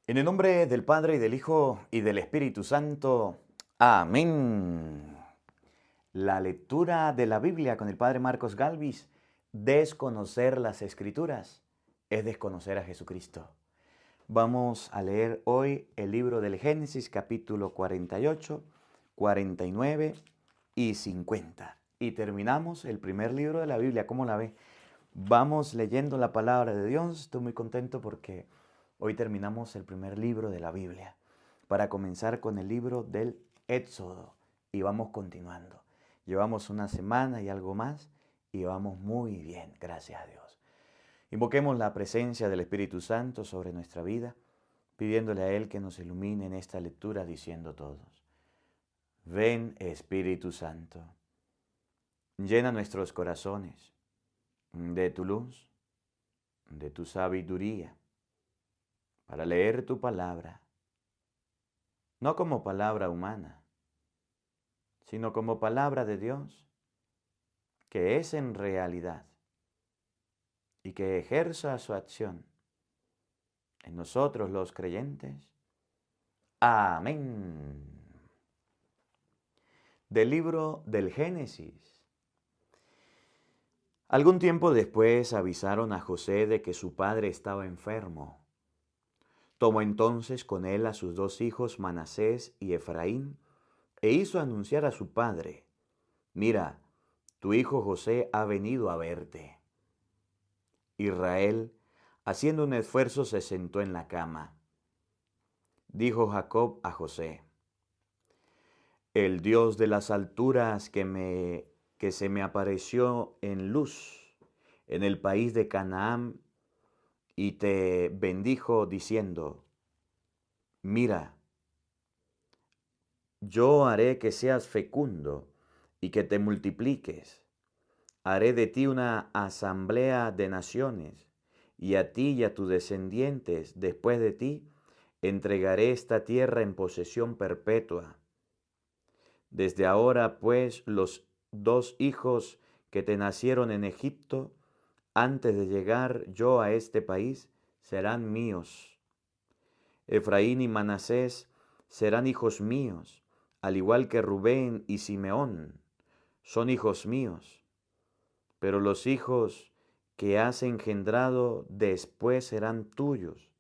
En el nombre del Padre y del Hijo y del Espíritu Santo. Amén. La lectura de la Biblia con el Padre Marcos Galvis. Desconocer las Escrituras es desconocer a Jesucristo. Vamos a leer hoy el libro del Génesis, capítulo 48, 49 y 50. Y terminamos el primer libro de la Biblia. ¿Cómo la ve? Vamos leyendo la palabra de Dios. Estoy muy contento porque hoy terminamos el primer libro de la Biblia para comenzar con el libro del Éxodo y vamos continuando. Llevamos una semana y algo más y vamos muy bien, gracias a Dios. Invoquemos la presencia del Espíritu Santo sobre nuestra vida, pidiéndole a Él que nos ilumine en esta lectura diciendo todos: ven Espíritu Santo, llena nuestros corazones de tu luz, de tu sabiduría, para leer tu palabra, no como palabra humana, sino como palabra de Dios, que es en realidad y que ejerza su acción en nosotros los creyentes. Amén. Del libro del Génesis. Algún tiempo después avisaron a José de que su padre estaba enfermo. Tomó entonces con él a sus dos hijos Manasés y Efraín e hizo anunciar a su padre: mira, tu hijo José ha venido a verte. Israel, haciendo un esfuerzo, se sentó en la cama. Dijo Jacob a José: el Dios de las alturas que se me apareció en luz en el país de Canaán y te bendijo diciendo: mira, yo haré que seas fecundo y que te multipliques. Haré de ti una asamblea de naciones, y a ti y a tus descendientes después de ti entregaré esta tierra en posesión perpetua. Desde ahora, pues, los dos hijos que te nacieron en Egipto, antes de llegar yo a este país, serán míos. Efraín y Manasés serán hijos míos, al igual que Rubén y Simeón son hijos míos. Pero los hijos que has engendrado después serán tuyos.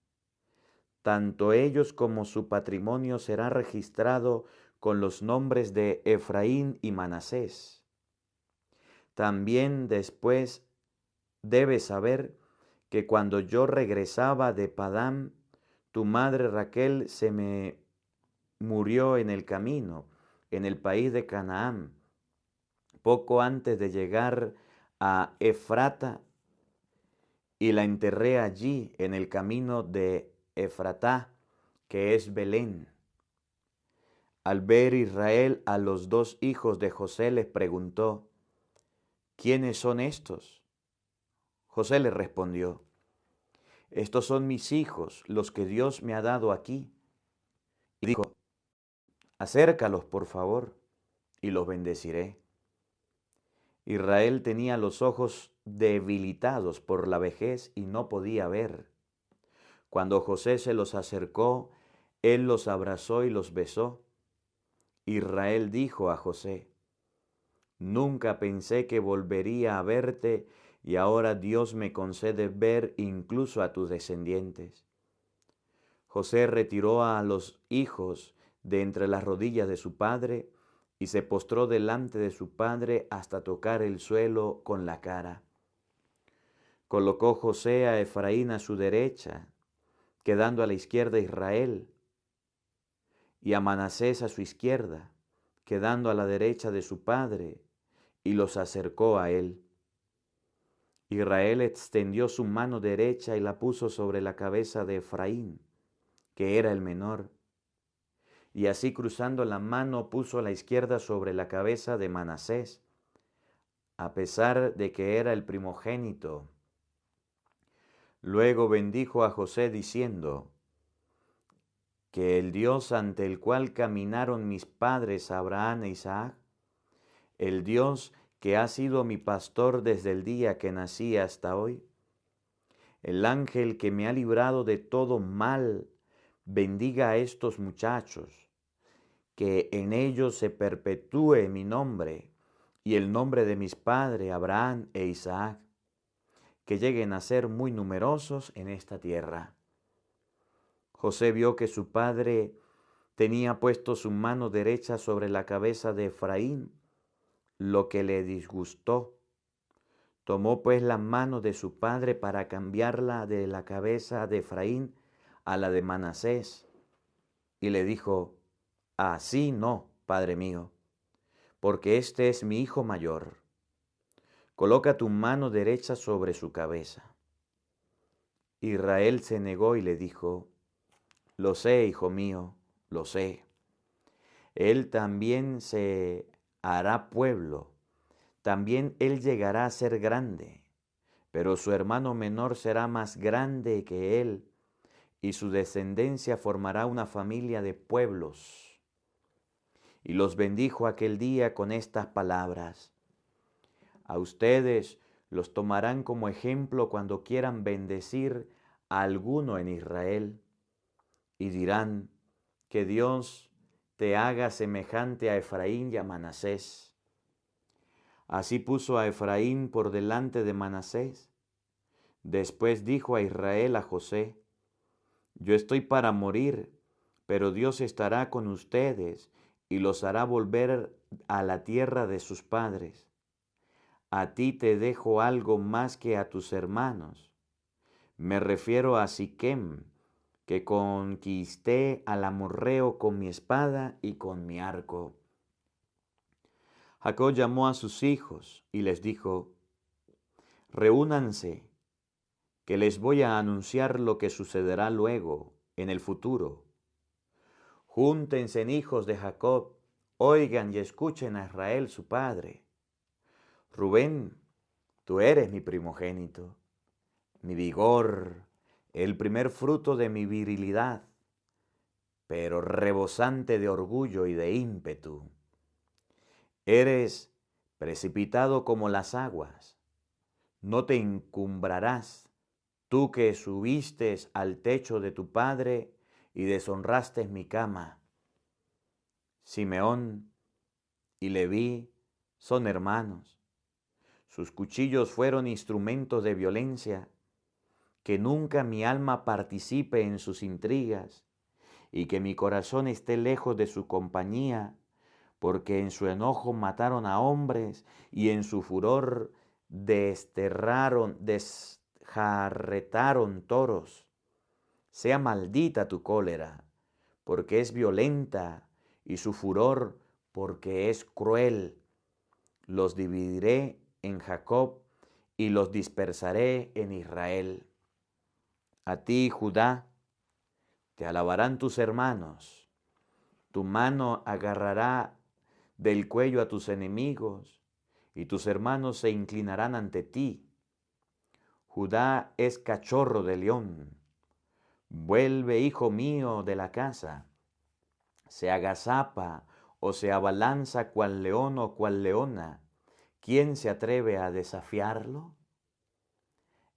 Tanto ellos como su patrimonio será registrado con los nombres de Efraín y Manasés. También después debes saber que cuando yo regresaba de Padán, tu madre Raquel se me murió en el camino, en el país de Canaán, poco antes de llegar a Efrata, y la enterré allí en el camino de Efratá, que es Belén. Al ver Israel a los dos hijos de José, les preguntó: ¿quiénes son estos? José les respondió: estos son mis hijos, los que Dios me ha dado aquí. Y dijo: acércalos, por favor, y los bendeciré. Israel tenía los ojos debilitados por la vejez y no podía ver. Cuando José se los acercó, él los abrazó y los besó. Israel dijo a José: nunca pensé que volvería a verte, y ahora Dios me concede ver incluso a tus descendientes. José retiró a los hijos de entre las rodillas de su padre y se postró delante de su padre hasta tocar el suelo con la cara. Colocó José a Efraín a su derecha, quedando a la izquierda Israel, y a Manasés a su izquierda, quedando a la derecha de su padre, y los acercó a él. Israel extendió su mano derecha y la puso sobre la cabeza de Efraín, que era el menor, y así cruzando la mano puso la izquierda sobre la cabeza de Manasés, a pesar de que era el primogénito. Luego bendijo a José diciendo: que el Dios ante el cual caminaron mis padres Abraham e Isaac, el Dios que ha sido mi pastor desde el día que nací hasta hoy, el ángel que me ha librado de todo mal bendiga a estos muchachos, que en ellos se perpetúe mi nombre y el nombre de mis padres Abraham e Isaac, que lleguen a ser muy numerosos en esta tierra. José vio que su padre tenía puesto su mano derecha sobre la cabeza de Efraín, lo que le disgustó. Tomó pues la mano de su padre para cambiarla de la cabeza de Efraín a la de Manasés, y le dijo: así no, padre mío, porque este es mi hijo mayor. Coloca tu mano derecha sobre su cabeza. Israel se negó y le dijo: lo sé, hijo mío, lo sé. Él también se hará pueblo, también él llegará a ser grande, pero su hermano menor será más grande que él, y su descendencia formará una familia de pueblos. Y los bendijo aquel día con estas palabras: a ustedes los tomarán como ejemplo cuando quieran bendecir a alguno en Israel, y dirán: que Dios te haga semejante a Efraín y a Manasés. Así puso a Efraín por delante de Manasés. Después dijo a Israel a José: yo estoy para morir, pero Dios estará con ustedes y los hará volver a la tierra de sus padres. A ti te dejo algo más que a tus hermanos. Me refiero a Siquem, que conquisté al amorreo con mi espada y con mi arco. Jacob llamó a sus hijos y les dijo: reúnanse, que les voy a anunciar lo que sucederá luego, en el futuro. Júntense, hijos de Jacob, oigan y escuchen a Israel su padre. Rubén, tú eres mi primogénito, mi vigor, el primer fruto de mi virilidad, pero rebosante de orgullo y de ímpetu. Eres precipitado como las aguas, no te encumbrarás, tú que subiste al techo de tu padre y deshonraste mi cama. Simeón y Leví son hermanos. Sus cuchillos fueron instrumentos de violencia. Que nunca mi alma participe en sus intrigas y que mi corazón esté lejos de su compañía, porque en su enojo mataron a hombres y en su furor desjarretaron toros. Sea maldita tu cólera, porque es violenta, y su furor, porque es cruel. Los dividiré en Jacob y los dispersaré en Israel. A ti, Judá, te alabarán tus hermanos. Tu mano agarrará del cuello a tus enemigos, y tus hermanos se inclinarán ante ti. Judá es cachorro de león. Vuelve, hijo mío, de la casa. Se agazapa o se abalanza cual león o cual leona. ¿Quién se atreve a desafiarlo?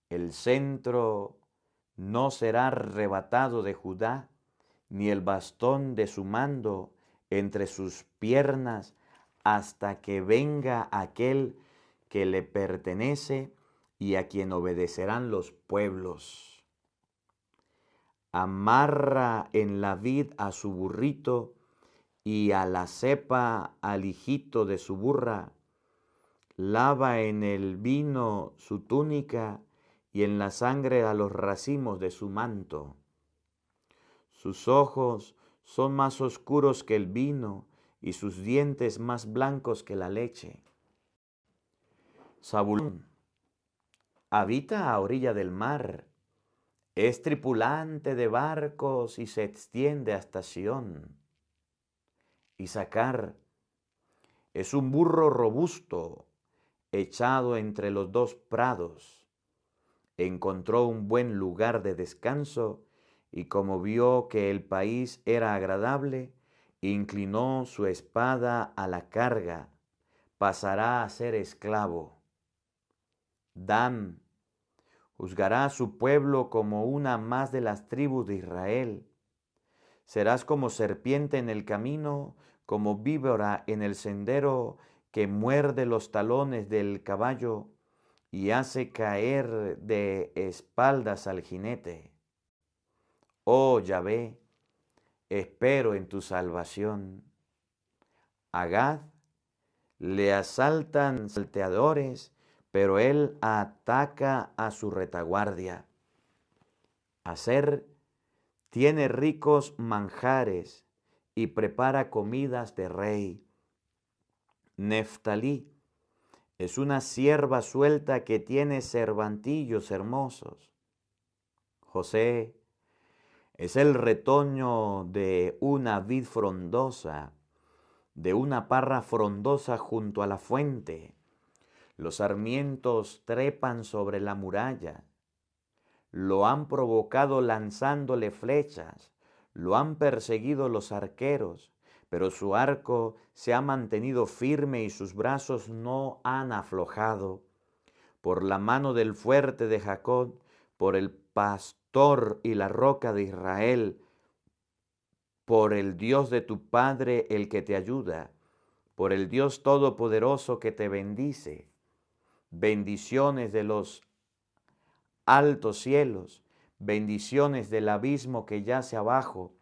El centro no será arrebatado de Judá, ni el bastón de su mando entre sus piernas, hasta que venga aquel que le pertenece y a quien obedecerán los pueblos. Amarra en la vid a su burrito y a la cepa al hijito de su burra. Lava en el vino su túnica y en la sangre a los racimos de su manto. Sus ojos son más oscuros que el vino y sus dientes más blancos que la leche. Zabulón habita a orilla del mar, es tripulante de barcos y se extiende hasta Sión. Isaacar es un burro robusto, echado entre los dos prados. Encontró un buen lugar de descanso y como vio que el país era agradable, inclinó su espada a la carga, pasará a ser esclavo. Dan juzgará a su pueblo como una más de las tribus de Israel. Serás como serpiente en el camino, como víbora en el sendero que muerde los talones del caballo y hace caer de espaldas al jinete. Oh Yahvé, espero en tu salvación. A Gad le asaltan salteadores, pero él ataca a su retaguardia. Aser tiene ricos manjares y prepara comidas de rey. Neftalí es una cierva suelta que tiene cervantillos hermosos. José es el retoño de una vid frondosa, de una parra frondosa junto a la fuente. Los sarmientos trepan sobre la muralla. Lo han provocado lanzándole flechas, lo han perseguido los arqueros, pero su arco se ha mantenido firme y sus brazos no han aflojado. Por la mano del fuerte de Jacob, por el pastor y la roca de Israel, por el Dios de tu Padre el que te ayuda, por el Dios Todopoderoso que te bendice. Bendiciones de los altos cielos, bendiciones del abismo que yace abajo,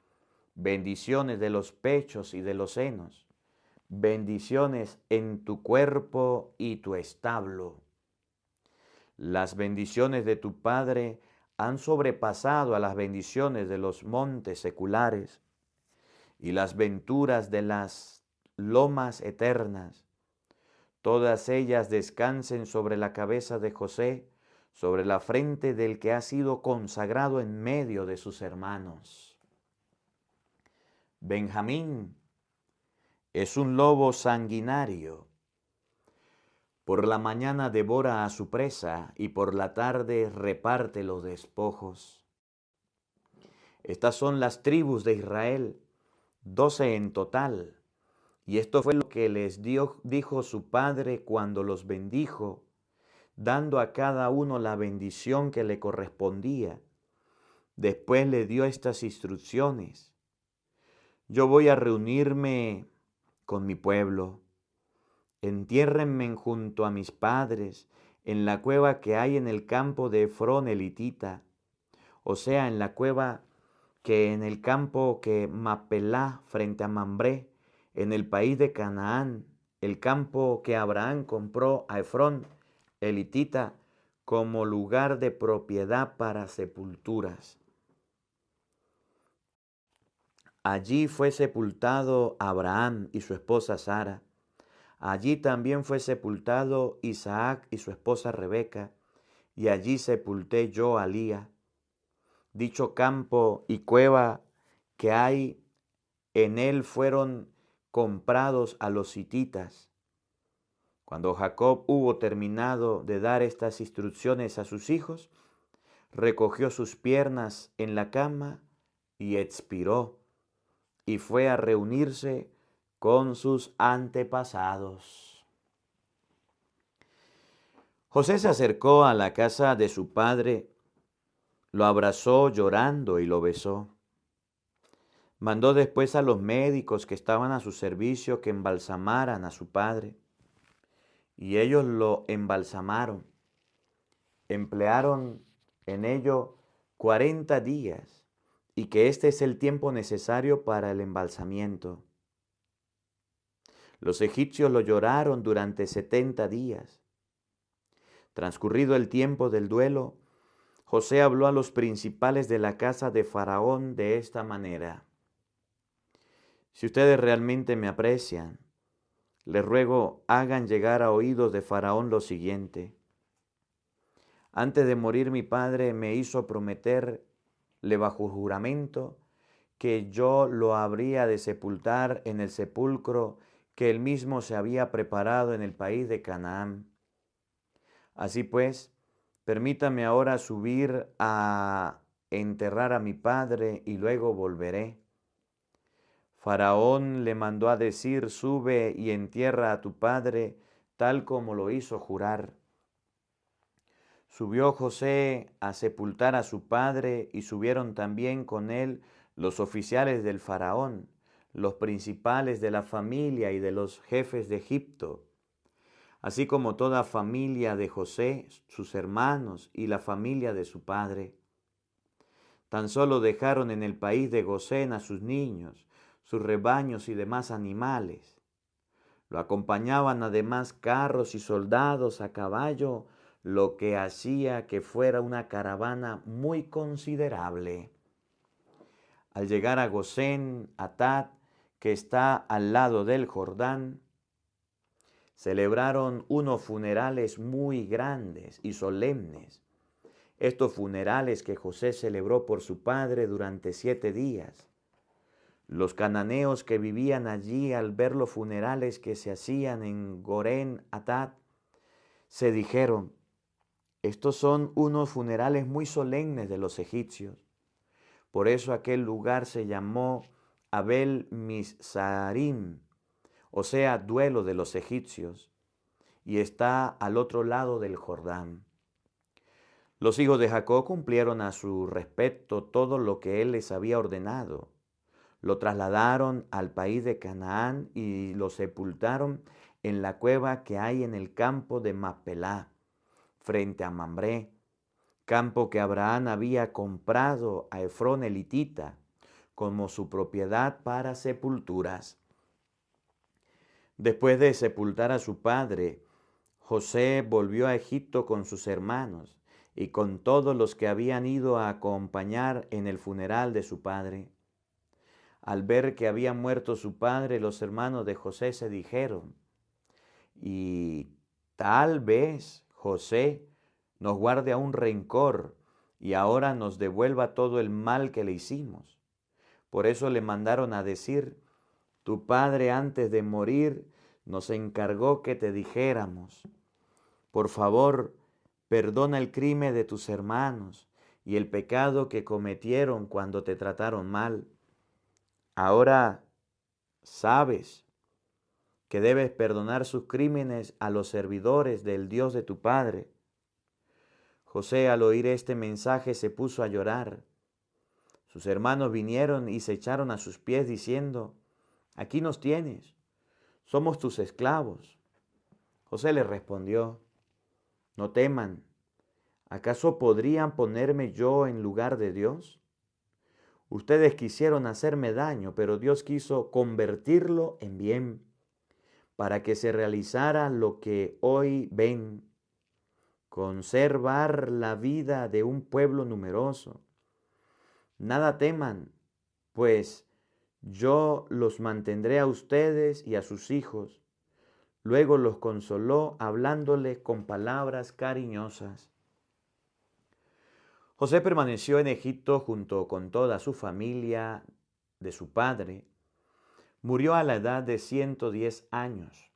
bendiciones de los pechos y de los senos, bendiciones en tu cuerpo y tu establo. Las bendiciones de tu Padre han sobrepasado a las bendiciones de los montes seculares y las venturas de las lomas eternas. Todas ellas descansen sobre la cabeza de José, sobre la frente del que ha sido consagrado en medio de sus hermanos. Benjamín es un lobo sanguinario. Por la mañana devora a su presa y por la tarde reparte los despojos. Estas son las tribus de Israel, 12 en total. Y esto fue lo que les dijo su padre cuando los bendijo, dando a cada uno la bendición que le correspondía. Después le dio estas instrucciones. Yo voy a reunirme con mi pueblo. Entiérrenme junto a mis padres en la cueva que hay en el campo de Efrón elitita, o sea, en la cueva que en el campo que Mapelá frente a Mambré, en el país de Canaán, el campo que Abraham compró a Efrón elitita como lugar de propiedad para sepulturas. Allí fue sepultado Abraham y su esposa Sara. Allí también fue sepultado Isaac y su esposa Rebeca, y allí sepulté yo a Lía. Dicho campo y cueva que hay en él fueron comprados a los hititas. Cuando Jacob hubo terminado de dar estas instrucciones a sus hijos, recogió sus piernas en la cama y expiró, y fue a reunirse con sus antepasados. José se acercó a la casa de su padre, lo abrazó llorando y lo besó. Mandó después a los médicos que estaban a su servicio que embalsamaran a su padre, y ellos lo embalsamaron. Emplearon en ello 40 días, y que este es el tiempo necesario para el embalsamiento. Los egipcios lo lloraron durante 70 días. Transcurrido el tiempo del duelo, José habló a los principales de la casa de Faraón de esta manera: si ustedes realmente me aprecian, les ruego hagan llegar a oídos de Faraón lo siguiente. Antes de morir mi padre me hizo prometerle bajo juramento que yo lo habría de sepultar en el sepulcro que él mismo se había preparado en el país de Canaán. Así pues, permítame ahora subir a enterrar a mi padre y luego volveré. Faraón le mandó a decir: sube y entierra a tu padre, tal como lo hizo jurar. Subió José a sepultar a su padre y subieron también con él los oficiales del faraón, los principales de la familia y de los jefes de Egipto, así como toda familia de José, sus hermanos y la familia de su padre. Tan solo dejaron en el país de Gosén a sus niños, sus rebaños y demás animales. Lo acompañaban además carros y soldados a caballo, lo que hacía que fuera una caravana muy considerable. Al llegar a Gosén, Atad, que está al lado del Jordán, celebraron unos funerales muy grandes y solemnes. Estos funerales que José celebró por su padre durante 7 días. Los cananeos que vivían allí, al ver los funerales que se hacían en Gorén Atad, se dijeron: estos son unos funerales muy solemnes de los egipcios. Por eso aquel lugar se llamó Abel Mizraim, o sea, duelo de los egipcios, y está al otro lado del Jordán. Los hijos de Jacob cumplieron a su respecto todo lo que él les había ordenado. Lo trasladaron al país de Canaán y lo sepultaron en la cueva que hay en el campo de Macpelá, frente a Mambré, campo que Abraham había comprado a Efrón elitita como su propiedad para sepulturas. Después de sepultar a su padre, José volvió a Egipto con sus hermanos y con todos los que habían ido a acompañar en el funeral de su padre. Al ver que había muerto su padre, los hermanos de José se dijeron: y tal vez José nos guarde aún rencor y ahora nos devuelva todo el mal que le hicimos. Por eso le mandaron a decir: tu padre antes de morir nos encargó que te dijéramos: por favor, perdona el crimen de tus hermanos y el pecado que cometieron cuando te trataron mal. Ahora sabes que debes perdonar sus crímenes a los servidores del Dios de tu padre. José, al oír este mensaje, se puso a llorar. Sus hermanos vinieron y se echaron a sus pies diciendo: aquí nos tienes, somos tus esclavos. José les respondió: no teman, ¿acaso podrían ponerme yo en lugar de Dios? Ustedes quisieron hacerme daño, pero Dios quiso convertirlo en bien, para que se realizara lo que hoy ven: conservar la vida de un pueblo numeroso. Nada teman, pues yo los mantendré a ustedes y a sus hijos. Luego los consoló hablándoles con palabras cariñosas. José permaneció en Egipto junto con toda su familia de su padre. Murió a la edad de 110 años.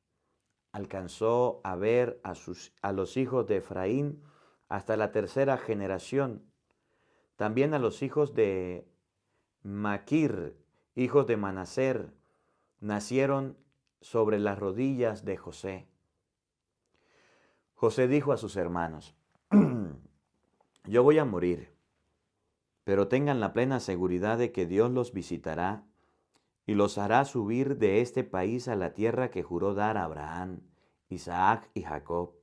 Alcanzó a ver a los hijos de Efraín hasta la 3ª generación. También a los hijos de Maquir, hijos de Manaser, nacieron sobre las rodillas de José. José dijo a sus hermanos: yo voy a morir, pero tengan la plena seguridad de que Dios los visitará y los hará subir de este país a la tierra que juró dar a Abraham, Isaac y Jacob.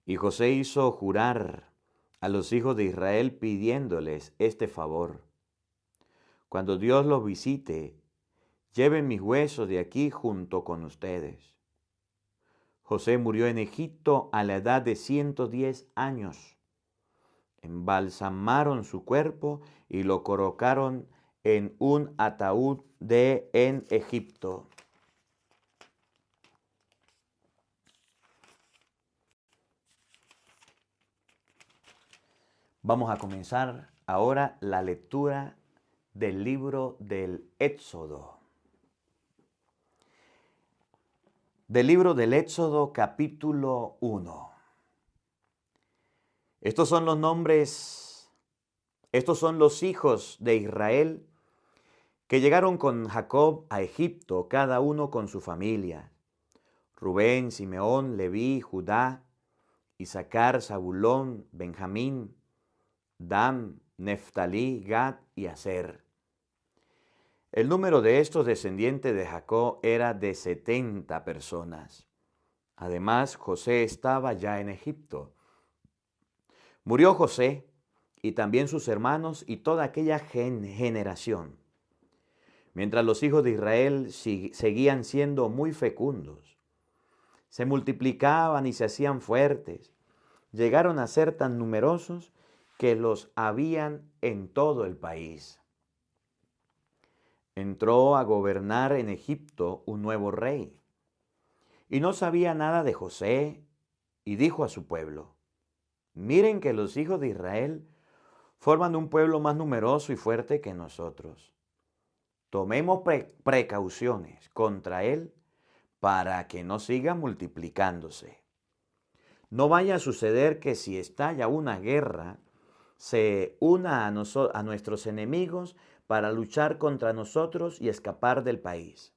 Y José hizo jurar a los hijos de Israel pidiéndoles este favor: cuando Dios los visite, lleven mis huesos de aquí junto con ustedes. José murió en Egipto a la edad de 110 años. Embalsamaron su cuerpo y lo colocaron en un ataúd en Egipto. Vamos a comenzar ahora la lectura del libro del Éxodo. Del libro del Éxodo, capítulo 1. Estos son los nombres, estos son los hijos de Israel que llegaron con Jacob a Egipto, cada uno con su familia: Rubén, Simeón, Leví, Judá, Isaacar, Zabulón, Benjamín, Dan, Neftalí, Gad y Aser. El número de estos descendientes de Jacob era de 70 personas. Además, José estaba ya en Egipto. Murió José y también sus hermanos y toda aquella generación, mientras los hijos de Israel seguían siendo muy fecundos. Se multiplicaban y se hacían fuertes. Llegaron a ser tan numerosos que los habían en todo el país. Entró a gobernar en Egipto un nuevo rey, y no sabía nada de José, y dijo a su pueblo: miren que los hijos de Israel forman un pueblo más numeroso y fuerte que nosotros. Tomemos precauciones contra él para que no siga multiplicándose. No vaya a suceder que si estalla una guerra, se una a nuestros enemigos para luchar contra nosotros y escapar del país.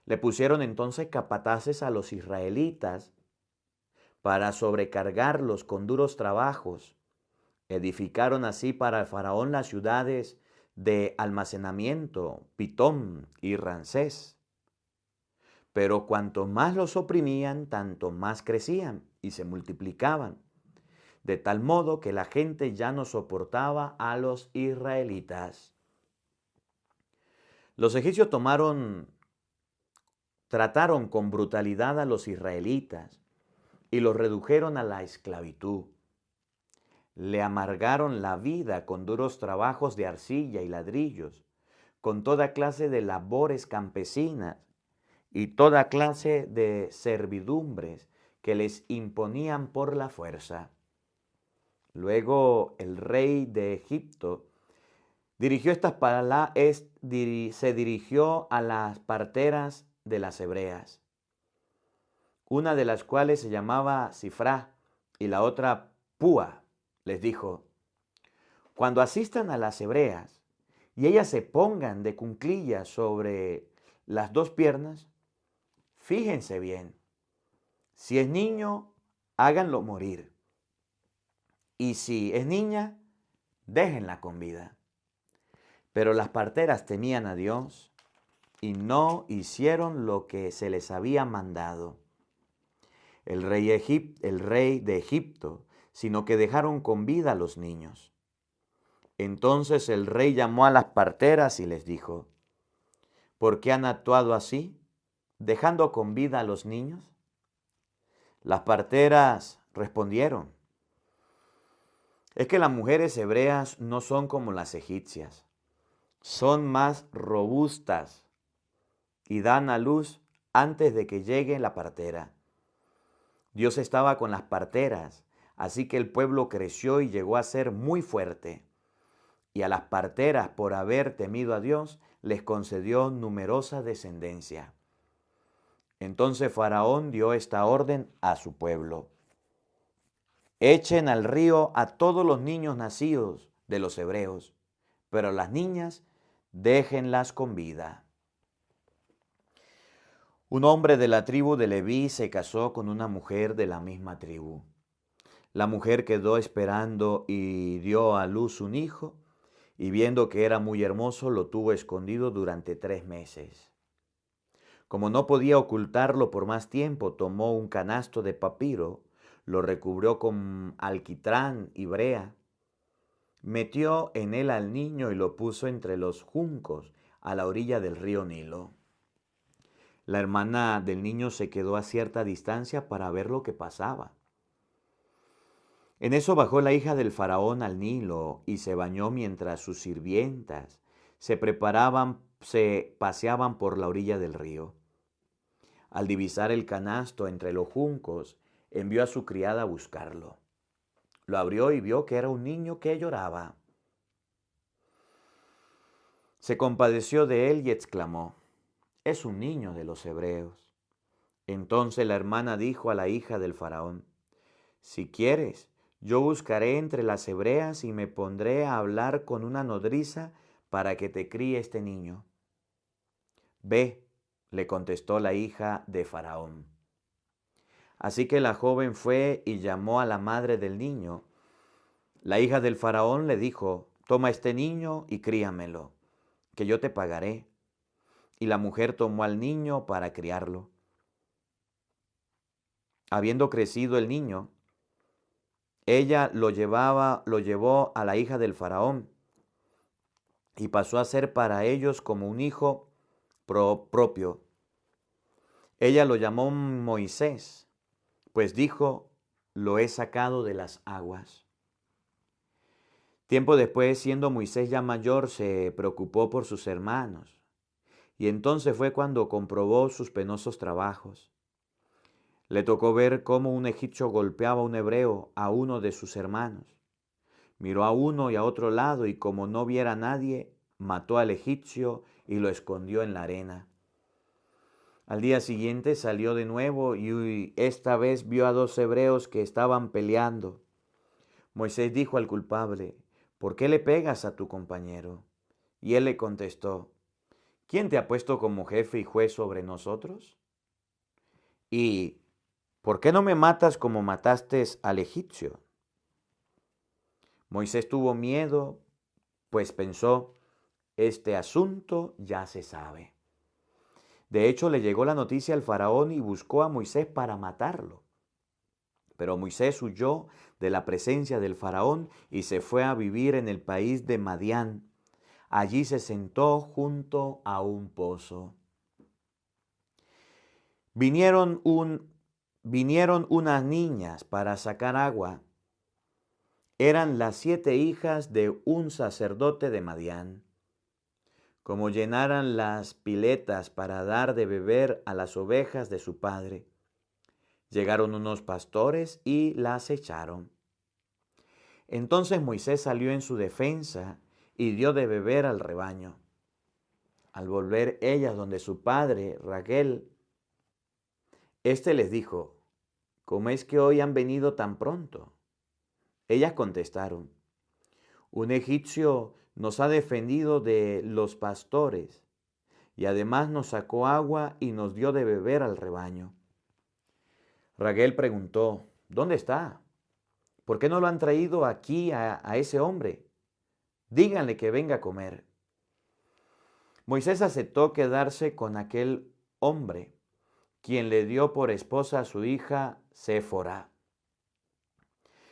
Le pusieron entonces capataces a los israelitas para sobrecargarlos con duros trabajos. Edificaron así para el faraón las ciudades de almacenamiento, Pitón y Ramsés. Pero cuanto más los oprimían, tanto más crecían y se multiplicaban, de tal modo que la gente ya no soportaba a los israelitas. Los egipcios trataron con brutalidad a los israelitas y los redujeron a la esclavitud. Le amargaron la vida con duros trabajos de arcilla y ladrillos, con toda clase de labores campesinas y toda clase de servidumbres que les imponían por la fuerza. Luego el rey de Egipto se dirigió a las parteras de las hebreas, una de las cuales se llamaba Sifrá y la otra Púa. Les dijo: cuando asistan a las hebreas y ellas se pongan de cuclillas sobre las dos piernas, fíjense bien. Si es niño, háganlo morir. Y si es niña, déjenla con vida. Pero las parteras temían a Dios y no hicieron lo que se les había mandado el rey de Egipto, sino que dejaron con vida a los niños. Entonces el rey llamó a las parteras y les dijo: ¿por qué han actuado así, dejando con vida a los niños? Las parteras respondieron: es que las mujeres hebreas no son como las egipcias, son más robustas y dan a luz antes de que llegue la partera. Dios estaba con las parteras, así que el pueblo creció y llegó a ser muy fuerte. Y a las parteras, por haber temido a Dios, les concedió numerosa descendencia. Entonces Faraón dio esta orden a su pueblo: echen al río a todos los niños nacidos de los hebreos, pero las niñas déjenlas con vida. Un hombre de la tribu de Leví se casó con una mujer de la misma tribu. La mujer quedó esperando y dio a luz un hijo, y viendo que era muy hermoso, lo tuvo escondido durante 3 meses. Como no podía ocultarlo por más tiempo, tomó un canasto de papiro, lo recubrió con alquitrán y brea, metió en él al niño y lo puso entre los juncos a la orilla del río Nilo. La hermana del niño se quedó a cierta distancia para ver lo que pasaba. En eso bajó la hija del faraón al Nilo y se bañó mientras sus sirvientas se paseaban por la orilla del río. Al divisar el canasto entre los juncos, envió a su criada a buscarlo. Lo abrió y vio que era un niño que lloraba. Se compadeció de él y exclamó: es un niño de los hebreos. Entonces la hermana dijo a la hija del faraón: si quieres, yo buscaré entre las hebreas y me pondré a hablar con una nodriza para que te críe este niño. Ve, le contestó la hija de Faraón. Así que la joven fue y llamó a la madre del niño, La hija del faraón le dijo, toma este niño y críamelo, que yo te pagaré. Y la mujer tomó al niño para criarlo. Habiendo crecido el niño, ella lo llevó a la hija del faraón y pasó a ser para ellos como un hijo propio. Ella lo llamó Moisés, pues dijo, lo he sacado de las aguas. Tiempo después, siendo Moisés ya mayor, se preocupó por sus hermanos, y entonces fue cuando comprobó sus penosos trabajos. Le tocó ver cómo un egipcio golpeaba a un hebreo, a uno de sus hermanos. Miró a uno y a otro lado, y como no viera a nadie, mató al egipcio y lo escondió en la arena. Al día siguiente salió de nuevo y esta vez vio a dos hebreos que estaban peleando. Moisés dijo al culpable, ¿por qué le pegas a tu compañero? Y él le contestó, ¿quién te ha puesto como jefe y juez sobre nosotros? ¿Y por qué no me matas como mataste al egipcio? Moisés tuvo miedo, pues pensó, este asunto ya se sabe. De hecho, le llegó la noticia al faraón y buscó a Moisés para matarlo. Pero Moisés huyó de la presencia del faraón y se fue a vivir en el país de Madián. Allí se sentó junto a un pozo. Vinieron unas niñas para sacar agua. Eran las 7 hijas de un sacerdote de Madián. Como llenaran las piletas para dar de beber a las ovejas de su padre. Llegaron unos pastores y las echaron. Entonces Moisés salió en su defensa y dio de beber al rebaño. Al volver ellas donde su padre, Raguel, éste les dijo, ¿cómo es que hoy han venido tan pronto? Ellas contestaron, un egipcio nos ha defendido de los pastores y además nos sacó agua y nos dio de beber al rebaño. Raguel preguntó, ¿dónde está? ¿Por qué no lo han traído aquí a ese hombre? Díganle que venga a comer. Moisés aceptó quedarse con aquel hombre, quien le dio por esposa a su hija Séfora.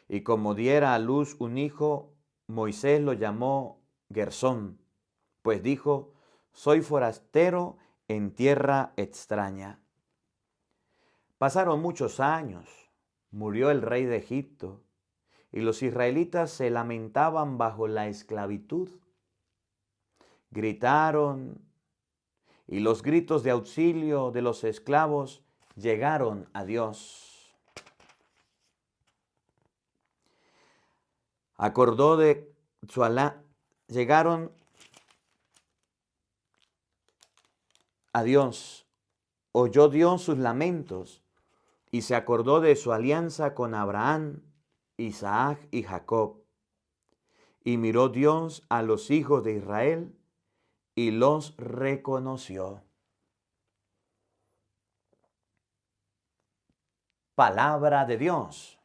Y como diera a luz un hijo, Moisés lo llamó Gersón, pues dijo, soy forastero en tierra extraña. Pasaron muchos años, murió el rey de Egipto, y los israelitas se lamentaban bajo la esclavitud. Gritaron, y los gritos de auxilio de los esclavos llegaron a Dios. Acordó de su llegaron a Dios, oyó Dios sus lamentos y se acordó de su alianza con Abraham, Isaac y Jacob. Y miró Dios a los hijos de Israel y los reconoció. Palabra de Dios.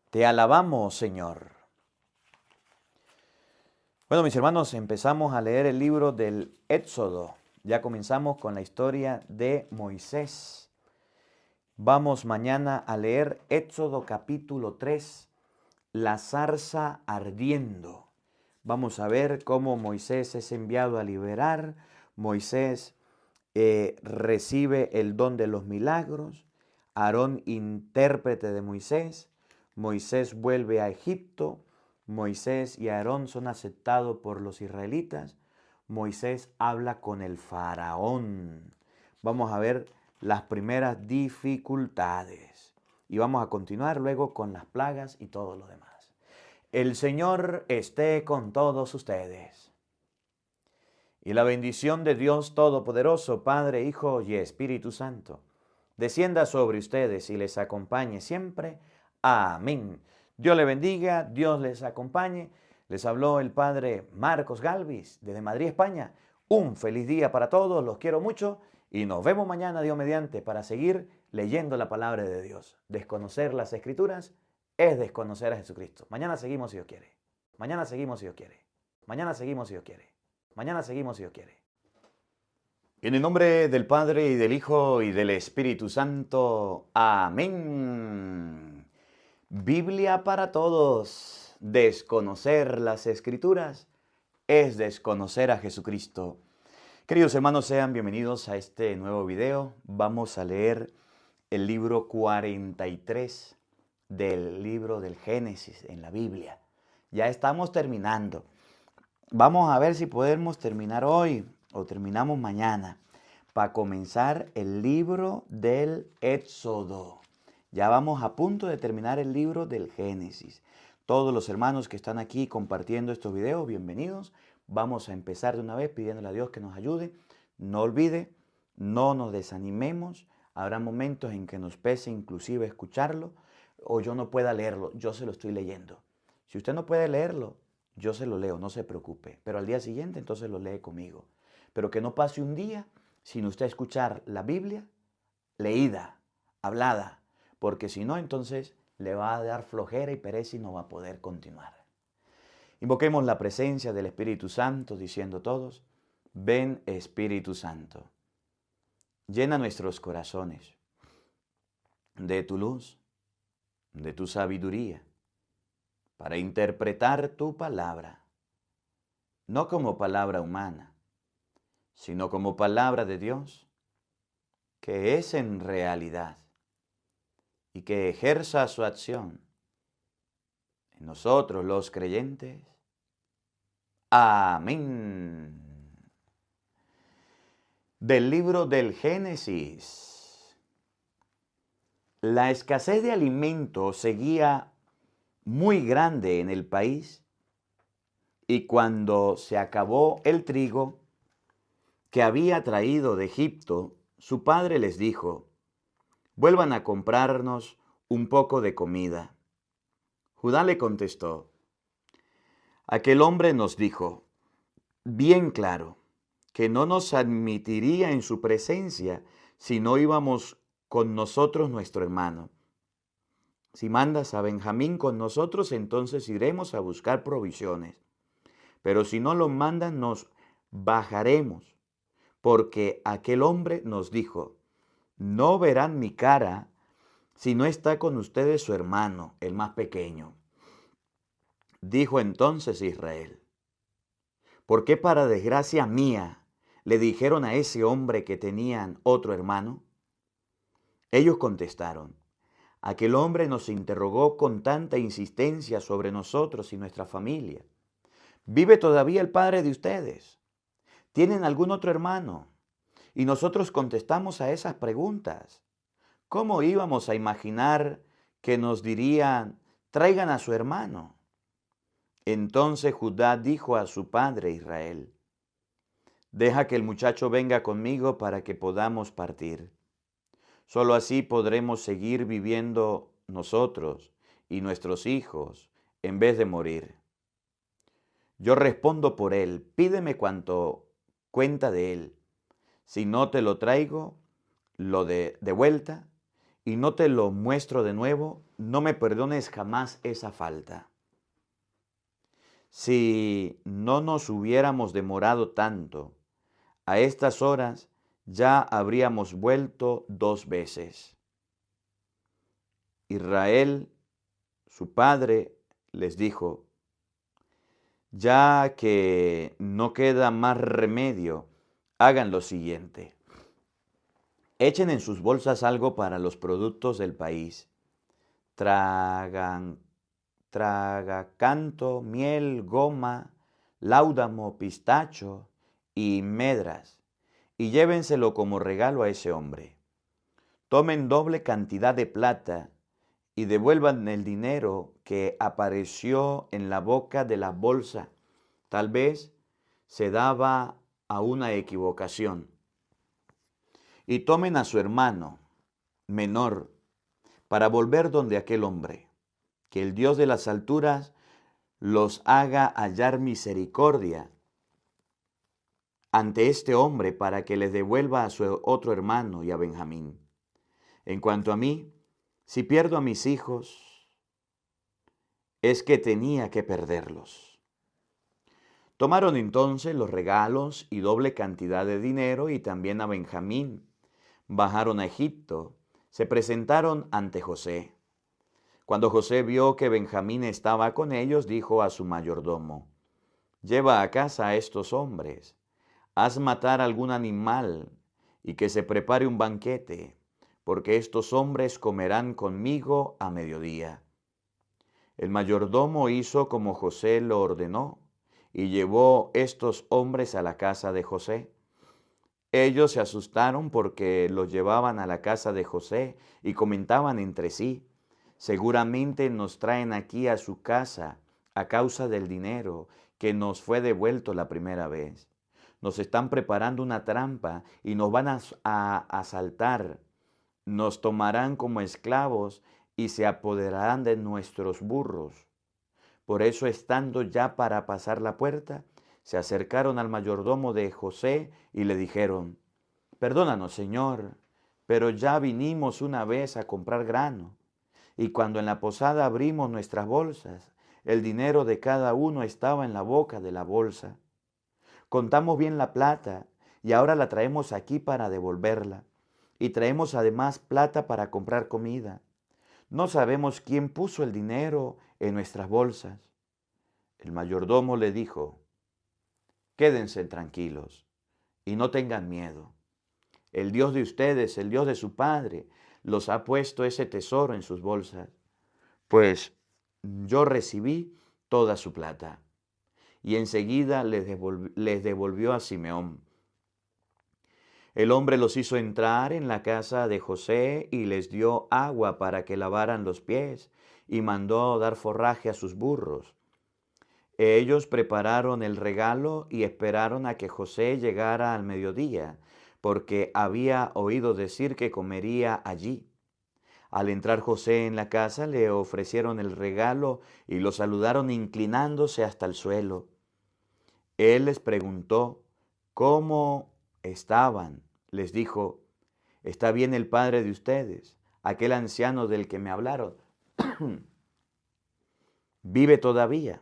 Te alabamos, Señor. Bueno, mis hermanos, empezamos a leer el libro del Éxodo. Ya comenzamos con la historia de Moisés. Vamos mañana a leer Éxodo capítulo 3, la zarza ardiendo. Vamos a ver cómo Moisés es enviado a liberar. Moisés recibe el don de los milagros. Aarón, intérprete de Moisés. Moisés vuelve a Egipto. Moisés y Aarón son aceptados por los israelitas. Moisés habla con el faraón. Vamos a ver las primeras dificultades. Y vamos a continuar luego con las plagas y todo lo demás. El Señor esté con todos ustedes. Y la bendición de Dios Todopoderoso, Padre, Hijo y Espíritu Santo, descienda sobre ustedes y les acompañe siempre. Amén. Dios les bendiga, Dios les acompañe. Les habló el Padre Marcos Galvis desde Madrid, España. Un feliz día para todos, los quiero mucho y nos vemos mañana, Dios mediante, para seguir leyendo la palabra de Dios. Desconocer las Escrituras es desconocer a Jesucristo. Mañana seguimos si Dios quiere. Mañana seguimos si Dios quiere. Mañana seguimos si Dios quiere. Mañana seguimos si Dios quiere. En el nombre del Padre, y del Hijo, y del Espíritu Santo. Amén. Biblia para todos. Desconocer las Escrituras es desconocer a Jesucristo. Queridos hermanos, sean bienvenidos a este nuevo video. Vamos a leer el libro 43 del libro del Génesis en la Biblia. Ya estamos terminando. Vamos a ver si podemos terminar hoy o terminamos mañana para comenzar el libro del Éxodo. Ya vamos a punto de terminar el libro del Génesis. Todos los hermanos que están aquí compartiendo estos videos, bienvenidos. Vamos a empezar de una vez pidiéndole a Dios que nos ayude. No olvide, no nos desanimemos. Habrá momentos en que nos pese inclusive escucharlo o yo no pueda leerlo. Yo se lo estoy leyendo. Si usted no puede leerlo, yo se lo leo, no se preocupe. Pero al día siguiente entonces lo lee conmigo. Pero que no pase un día sin usted escuchar la Biblia leída, hablada. Porque si no, entonces le va a dar flojera y pereza y no va a poder continuar. Invoquemos la presencia del Espíritu Santo diciendo todos, ven Espíritu Santo. Llena nuestros corazones de tu luz, de tu sabiduría, para interpretar tu palabra, no como palabra humana, sino como palabra de Dios, que es en realidad y que ejerza su acción en nosotros los creyentes. Amén. Del libro del Génesis. La escasez de alimentos seguía muy grande en el país y cuando se acabó el trigo que había traído de Egipto, su padre les dijo, vuelvan a comprarnos un poco de comida. Judá le contestó, aquel hombre nos dijo, bien claro, que no nos admitiría en su presencia si no íbamos con nosotros nuestro hermano. Si mandas a Benjamín con nosotros, entonces iremos a buscar provisiones. Pero si no lo mandan, nos bajaremos, porque aquel hombre nos dijo, no verán mi cara si no está con ustedes su hermano, el más pequeño. Dijo entonces Israel, ¿por qué para desgracia mía le dijeron a ese hombre que tenían otro hermano? Ellos contestaron, aquel hombre nos interrogó con tanta insistencia sobre nosotros y nuestra familia. ¿Vive todavía el padre de ustedes? ¿Tienen algún otro hermano? Y nosotros contestamos a esas preguntas. ¿Cómo íbamos a imaginar que nos dirían, traigan a su hermano? Entonces Judá dijo a su padre Israel, deja que el muchacho venga conmigo para que podamos partir. Solo así podremos seguir viviendo nosotros y nuestros hijos en vez de morir. Yo respondo por él, pídeme cuanto cuenta de él. Si no te lo traigo, lo de vuelta, y no te lo muestro de nuevo, no me perdones jamás esa falta. Si no nos hubiéramos demorado tanto, a estas horas ya habríamos vuelto 2 veces. Israel, su padre, les dijo, ya que no queda más remedio, hagan lo siguiente. Echen en sus bolsas algo para los productos del país. Tragacanto, miel, goma, láudamo, pistacho y medras, y llévenselo como regalo a ese hombre. Tomen doble cantidad de plata y devuelvan el dinero que apareció en la boca de la bolsa. Tal vez se daba a una equivocación. Y tomen a su hermano menor para volver donde aquel hombre. Que el Dios de las alturas los haga hallar misericordia ante este hombre para que les devuelva a su otro hermano y a Benjamín. En cuanto a mí, si pierdo a mis hijos, es que tenía que perderlos. Tomaron entonces los regalos y doble cantidad de dinero y también a Benjamín. Bajaron a Egipto, se presentaron ante José. Cuando José vio que Benjamín estaba con ellos, dijo a su mayordomo: lleva a casa a estos hombres, haz matar algún animal y que se prepare un banquete, porque estos hombres comerán conmigo a mediodía. El mayordomo hizo como José lo ordenó y llevó estos hombres a la casa de José. Ellos se asustaron porque los llevaban a la casa de José y comentaban entre sí: seguramente nos traen aquí a su casa a causa del dinero que nos fue devuelto la primera vez. Nos están preparando una trampa y nos van a asaltar. Nos tomarán como esclavos y se apoderarán de nuestros burros. Por eso, estando ya para pasar la puerta, se acercaron al mayordomo de José y le dijeron: perdónanos, Señor, pero ya vinimos una vez a comprar grano, y cuando en la posada abrimos nuestras bolsas, el dinero de cada uno estaba en la boca de la bolsa. Contamos bien la plata y ahora la traemos aquí para devolverla, y traemos además plata para comprar comida. No sabemos quién puso el dinero en nuestras bolsas. El mayordomo le dijo: quédense tranquilos y no tengan miedo. El Dios de ustedes, el Dios de su padre, los ha puesto ese tesoro en sus bolsas, pues yo recibí toda su plata. Y enseguida les devolvió a Simeón. El hombre los hizo entrar en la casa de José y les dio agua para que lavaran los pies y mandó dar forraje a sus burros. Ellos prepararon el regalo y esperaron a que José llegara al mediodía, porque había oído decir que comería allí. Al entrar José en la casa, le ofrecieron el regalo y lo saludaron inclinándose hasta el suelo. Él les preguntó cómo estaban. Les dijo: ¿está bien el padre de ustedes, aquel anciano del que me hablaron? ¿Vive todavía?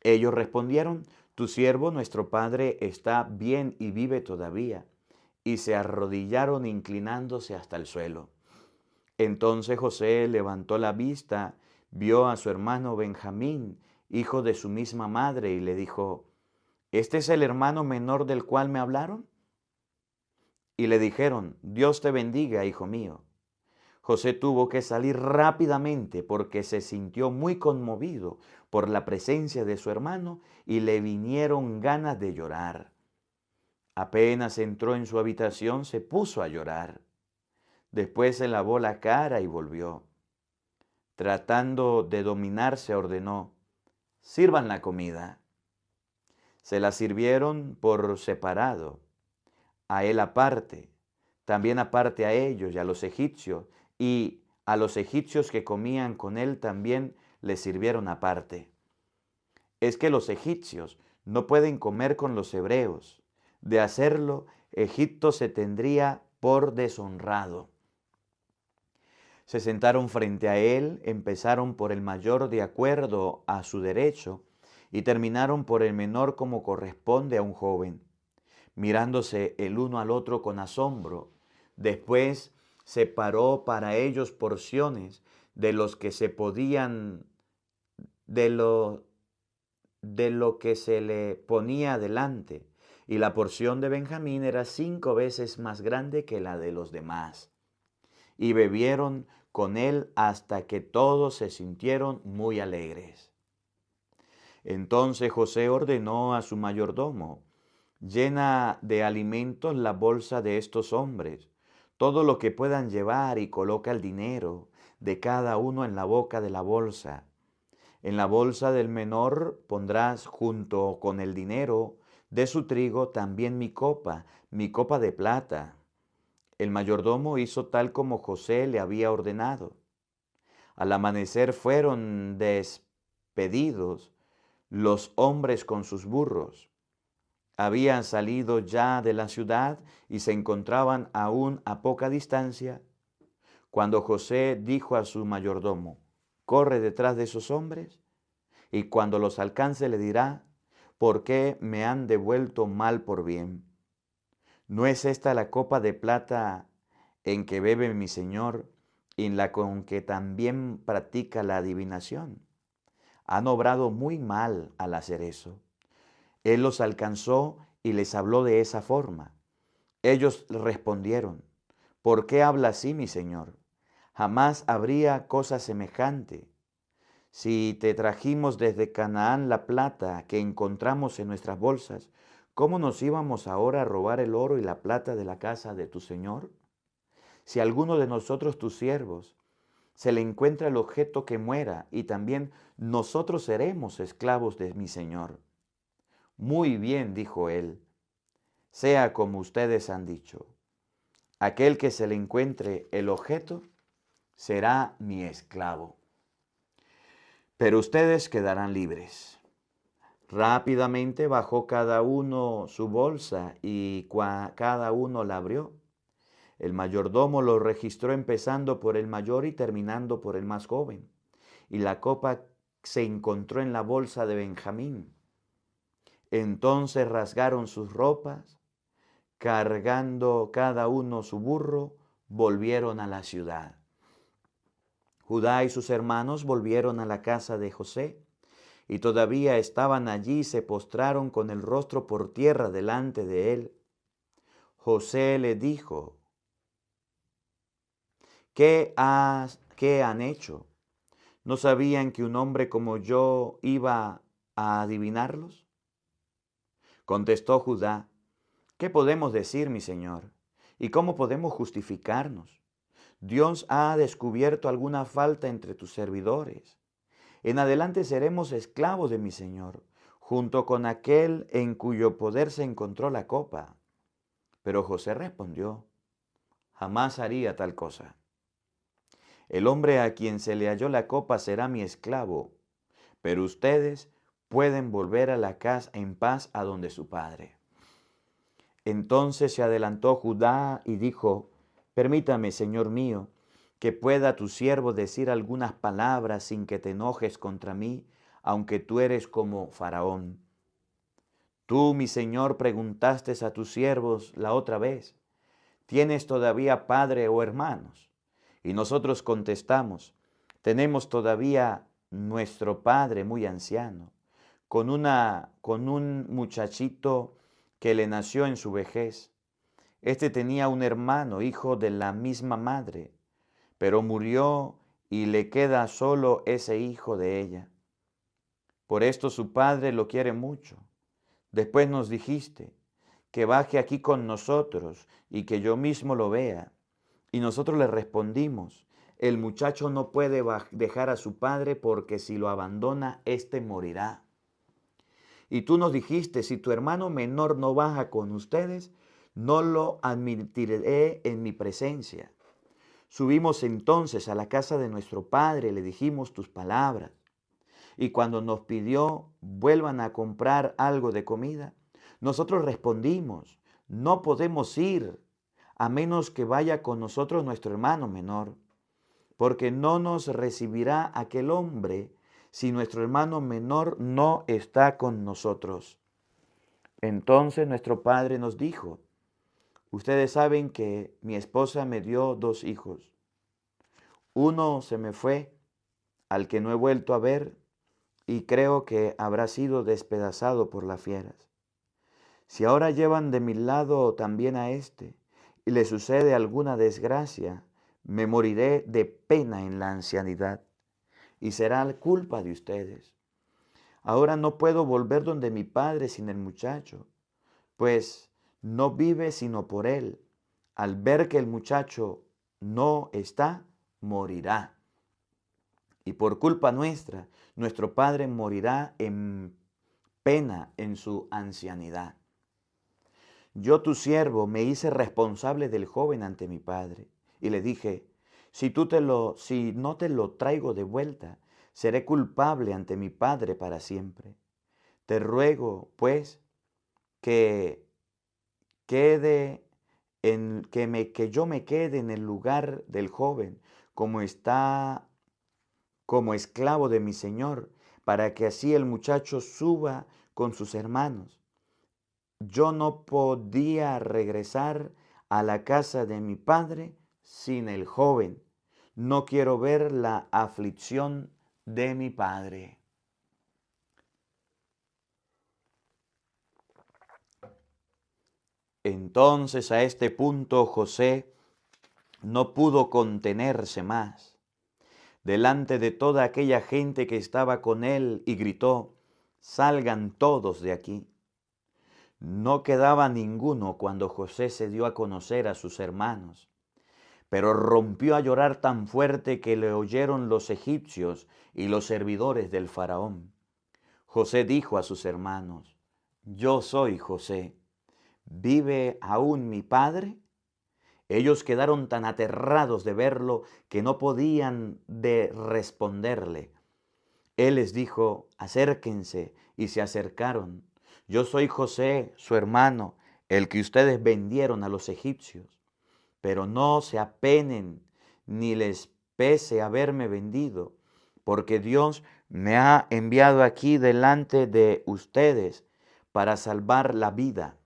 Ellos respondieron: tu siervo, nuestro padre, está bien y vive todavía. Y se arrodillaron inclinándose hasta el suelo. Entonces José levantó la vista, vio a su hermano Benjamín, hijo de su misma madre, y le dijo: ¿este es el hermano menor del cual me hablaron? Y le dijeron: Dios te bendiga, hijo mío. José tuvo que salir rápidamente porque se sintió muy conmovido por la presencia de su hermano y le vinieron ganas de llorar. Apenas entró en su habitación, se puso a llorar. Después se lavó la cara y volvió. Tratando de dominarse, ordenó: sirvan la comida. Se la sirvieron por separado, a él aparte, también aparte a ellos y a los egipcios, y a los egipcios que comían con él también les sirvieron aparte. Es que los egipcios no pueden comer con los hebreos. De hacerlo, Egipto se tendría por deshonrado. Se sentaron frente a él, empezaron por el mayor de acuerdo a su derecho y terminaron por el menor como corresponde a un joven, mirándose el uno al otro con asombro. Después separó para ellos porciones de los que se podían, de lo que se le ponía delante, y la porción de Benjamín era 5 veces más grande que la de los demás. Y bebieron con él hasta que todos se sintieron muy alegres. Entonces José ordenó a su mayordomo: llena de alimentos la bolsa de estos hombres, todo lo que puedan llevar, y coloca el dinero de cada uno en la boca de la bolsa. En la bolsa del menor pondrás junto con el dinero de su trigo también mi copa de plata. El mayordomo hizo tal como José le había ordenado. Al amanecer fueron despedidos los hombres con sus burros. Habían salido ya de la ciudad y se encontraban aún a poca distancia, cuando José dijo a su mayordomo: corre detrás de esos hombres y cuando los alcance le dirá, ¿por qué me han devuelto mal por bien? ¿No es esta la copa de plata en que bebe mi Señor y en la con que también practica la adivinación? Han obrado muy mal al hacer eso. Él los alcanzó y les habló de esa forma. Ellos respondieron, ¿por qué habla así mi Señor? Jamás habría cosa semejante. Si te trajimos desde Canaán la plata que encontramos en nuestras bolsas, ¿cómo nos íbamos ahora a robar el oro y la plata de la casa de tu Señor? Si a alguno de nosotros tus siervos se le encuentra el objeto que muera, y también nosotros seremos esclavos de mi Señor. Muy bien, dijo él, sea como ustedes han dicho. Aquel que se le encuentre el objeto será mi esclavo. Pero ustedes quedarán libres. Rápidamente bajó cada uno su bolsa y cada uno la abrió. El mayordomo lo registró empezando por el mayor y terminando por el más joven. Y la copa se encontró en la bolsa de Benjamín. Entonces rasgaron sus ropas, cargando cada uno su burro, volvieron a la ciudad. Judá y sus hermanos volvieron a la casa de José, y todavía estaban allí y se postraron con el rostro por tierra delante de él. José le dijo, ¿qué han hecho? ¿No sabían que un hombre como yo iba a adivinarlos? Contestó Judá, ¿qué podemos decir, mi señor? ¿Y cómo podemos justificarnos? Dios ha descubierto alguna falta entre tus servidores. En adelante seremos esclavos de mi Señor, junto con aquel en cuyo poder se encontró la copa. Pero José respondió, jamás haría tal cosa. El hombre a quien se le halló la copa será mi esclavo, pero ustedes pueden volver a la casa en paz a donde su padre. Entonces se adelantó Judá y dijo, permítame, Señor mío, que pueda tu siervo decir algunas palabras sin que te enojes contra mí, aunque tú eres como Faraón. Tú, mi Señor, preguntaste a tus siervos la otra vez, ¿tienes todavía padre o hermanos? Y nosotros contestamos, tenemos todavía nuestro padre muy anciano, con un muchachito que le nació en su vejez. Este tenía un hermano, hijo de la misma madre, pero murió y le queda solo ese hijo de ella. Por esto su padre lo quiere mucho. Después nos dijiste que baje aquí con nosotros y que yo mismo lo vea. Y nosotros le respondimos, el muchacho no puede dejar a su padre porque si lo abandona, éste morirá. Y tú nos dijiste, si tu hermano menor no baja con ustedes, no lo admitiré en mi presencia. Subimos entonces a la casa de nuestro padre, le dijimos tus palabras. Y cuando nos pidió, vuelvan a comprar algo de comida, nosotros respondimos, no podemos ir a menos que vaya con nosotros nuestro hermano menor, porque no nos recibirá aquel hombre si nuestro hermano menor no está con nosotros. Entonces nuestro padre nos dijo, ustedes saben que mi esposa me dio 2 hijos. Uno se me fue, al que no he vuelto a ver, y creo que habrá sido despedazado por las fieras. Si ahora llevan de mi lado también a este, y le sucede alguna desgracia, me moriré de pena en la ancianidad, y será culpa de ustedes. Ahora no puedo volver donde mi padre sin el muchacho, pues no vive sino por él. Al ver que el muchacho no está, morirá. Y por culpa nuestra, nuestro padre morirá en pena en su ancianidad. Yo, tu siervo, me hice responsable del joven ante mi padre, y le dije, si no te lo traigo de vuelta, seré culpable ante mi padre para siempre. Te ruego, pues, que yo me quede en el lugar del joven, como esclavo de mi señor, para que así el muchacho suba con sus hermanos. Yo no podía regresar a la casa de mi padre sin el joven. No quiero ver la aflicción de mi padre. Entonces a este punto José no pudo contenerse más delante de toda aquella gente que estaba con él y gritó: salgan todos de aquí. No quedaba ninguno cuando José se dio a conocer a sus hermanos, pero rompió a llorar tan fuerte que le oyeron los egipcios y los servidores del faraón. José dijo a sus hermanos: yo soy José. ¿Vive aún mi padre? Ellos quedaron tan aterrados de verlo que no podían responderle. Él les dijo: acérquense, y se acercaron. Yo soy José, su hermano, el que ustedes vendieron a los egipcios. Pero no se apenen ni les pese haberme vendido, porque Dios me ha enviado aquí delante de ustedes para salvar la vida.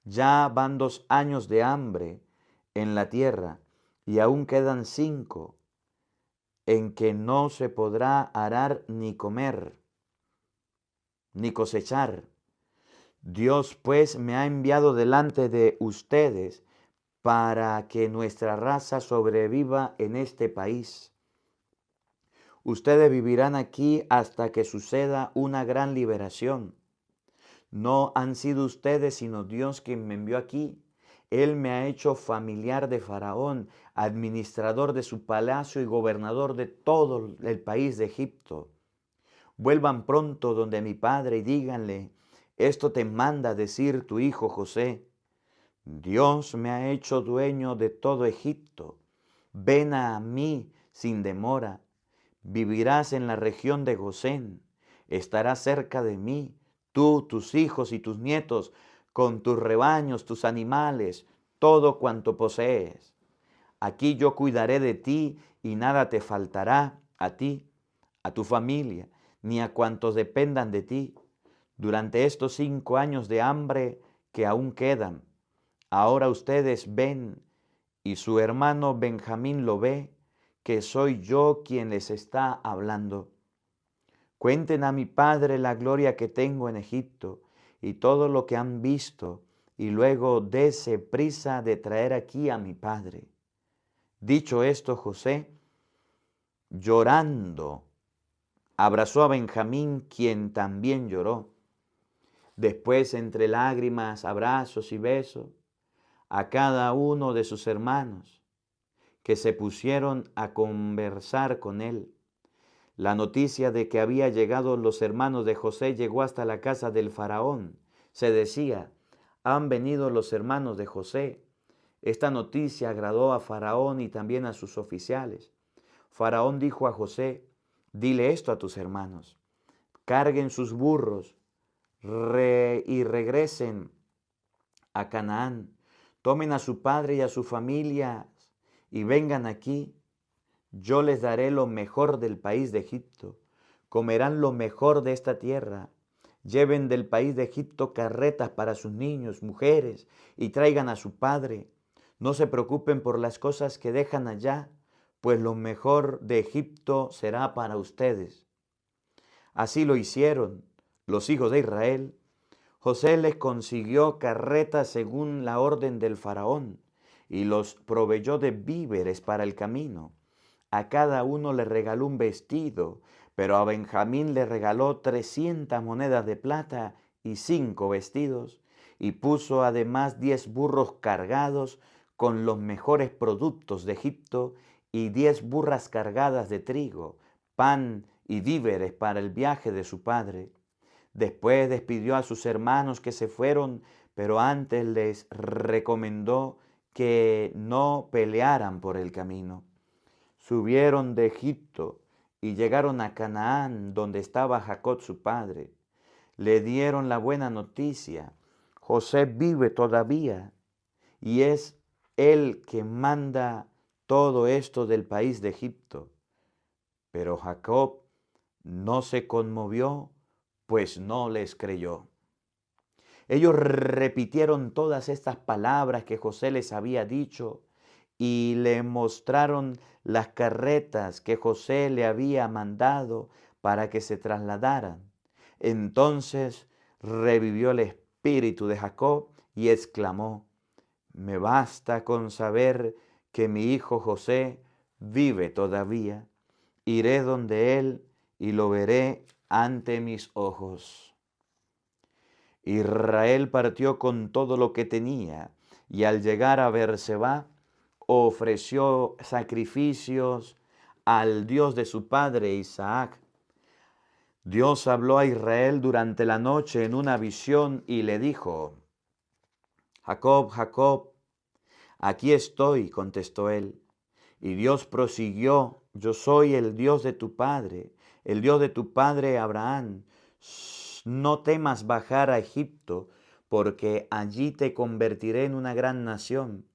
Ya van 2 años de hambre en la tierra y aún quedan 5 en que no se podrá arar ni comer ni cosechar. Dios pues me ha enviado delante de ustedes para que nuestra raza sobreviva en este país. Ustedes vivirán aquí hasta que suceda una gran liberación. No han sido ustedes sino Dios quien me envió aquí. Él me ha hecho familiar de Faraón, administrador de su palacio y gobernador de todo el país de Egipto. Vuelvan pronto donde mi padre y díganle: esto te manda decir tu hijo José. Dios me ha hecho dueño de todo Egipto. Ven a mí sin demora. Vivirás en la región de Gosén. Estarás cerca de mí, tú, tus hijos y tus nietos, con tus rebaños, tus animales, todo cuanto posees. Aquí yo cuidaré de ti y nada te faltará a ti, a tu familia, ni a cuantos dependan de ti, durante estos 5 años de hambre que aún quedan. Ahora ustedes ven, y su hermano Benjamín lo ve, que soy yo quien les está hablando. Cuenten a mi padre la gloria que tengo en Egipto y todo lo que han visto, y luego dése prisa de traer aquí a mi padre. Dicho esto, José, llorando, abrazó a Benjamín, quien también lloró. Después, entre lágrimas, abrazos y besos, a cada uno de sus hermanos, que se pusieron a conversar con él. La noticia de que había llegado los hermanos de José llegó hasta la casa del faraón. Se decía: han venido los hermanos de José. Esta noticia agradó a Faraón y también a sus oficiales. Faraón dijo a José: dile esto a tus hermanos: carguen sus burros y regresen a Canaán. Tomen a su padre y a su familia y vengan aquí. Yo les daré lo mejor del país de Egipto. Comerán lo mejor de esta tierra. Lleven del país de Egipto carretas para sus niños, mujeres, y traigan a su padre. No se preocupen por las cosas que dejan allá, pues lo mejor de Egipto será para ustedes. Así lo hicieron los hijos de Israel. José les consiguió carretas según la orden del faraón y los proveyó de víveres para el camino. A cada uno le regaló un vestido, pero a Benjamín le regaló 300 monedas de plata y 5 vestidos, y puso además 10 burros cargados con los mejores productos de Egipto y 10 burras cargadas de trigo, pan y víveres para el viaje de su padre. Después despidió a sus hermanos que se fueron, pero antes les recomendó que no pelearan por el camino. Subieron de Egipto y llegaron a Canaán, donde estaba Jacob su padre. Le dieron la buena noticia: José vive todavía y es él que manda todo esto del país de Egipto. Pero Jacob no se conmovió, pues no les creyó. Ellos repitieron todas estas palabras que José les había dicho y le mostraron las carretas que José le había mandado para que se trasladaran. Entonces revivió el espíritu de Jacob y exclamó: me basta con saber que mi hijo José vive todavía. Iré donde él y lo veré ante mis ojos. Israel partió con todo lo que tenía y al llegar a Berseba ofreció sacrificios al Dios de su padre Isaac. Dios habló a Israel durante la noche en una visión y le dijo: Jacob, Jacob. Aquí estoy, contestó él. Y Dios prosiguió: yo soy el Dios de tu padre, el Dios de tu padre Abraham. No temas bajar a Egipto, porque allí te convertiré en una gran nación.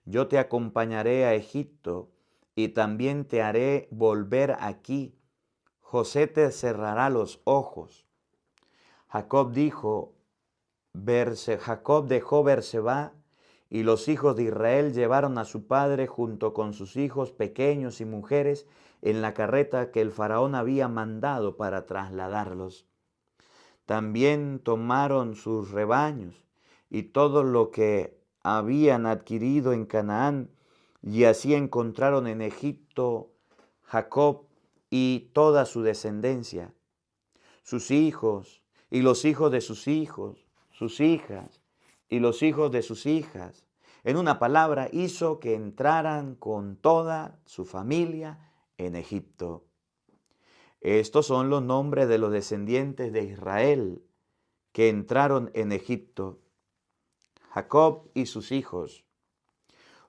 Yo te acompañaré a Egipto y también te haré volver aquí. José te cerrará los ojos. Jacob dejó Berseba y los hijos de Israel llevaron a su padre junto con sus hijos pequeños y mujeres en la carreta que el faraón había mandado para trasladarlos. También tomaron sus rebaños y todo lo que habían adquirido en Canaán, y así encontraron en Egipto Jacob y toda su descendencia, sus hijos y los hijos de sus hijos, sus hijas y los hijos de sus hijas. En una palabra, hizo que entraran con toda su familia en Egipto. Estos son los nombres de los descendientes de Israel que entraron en Egipto: Jacob y sus hijos.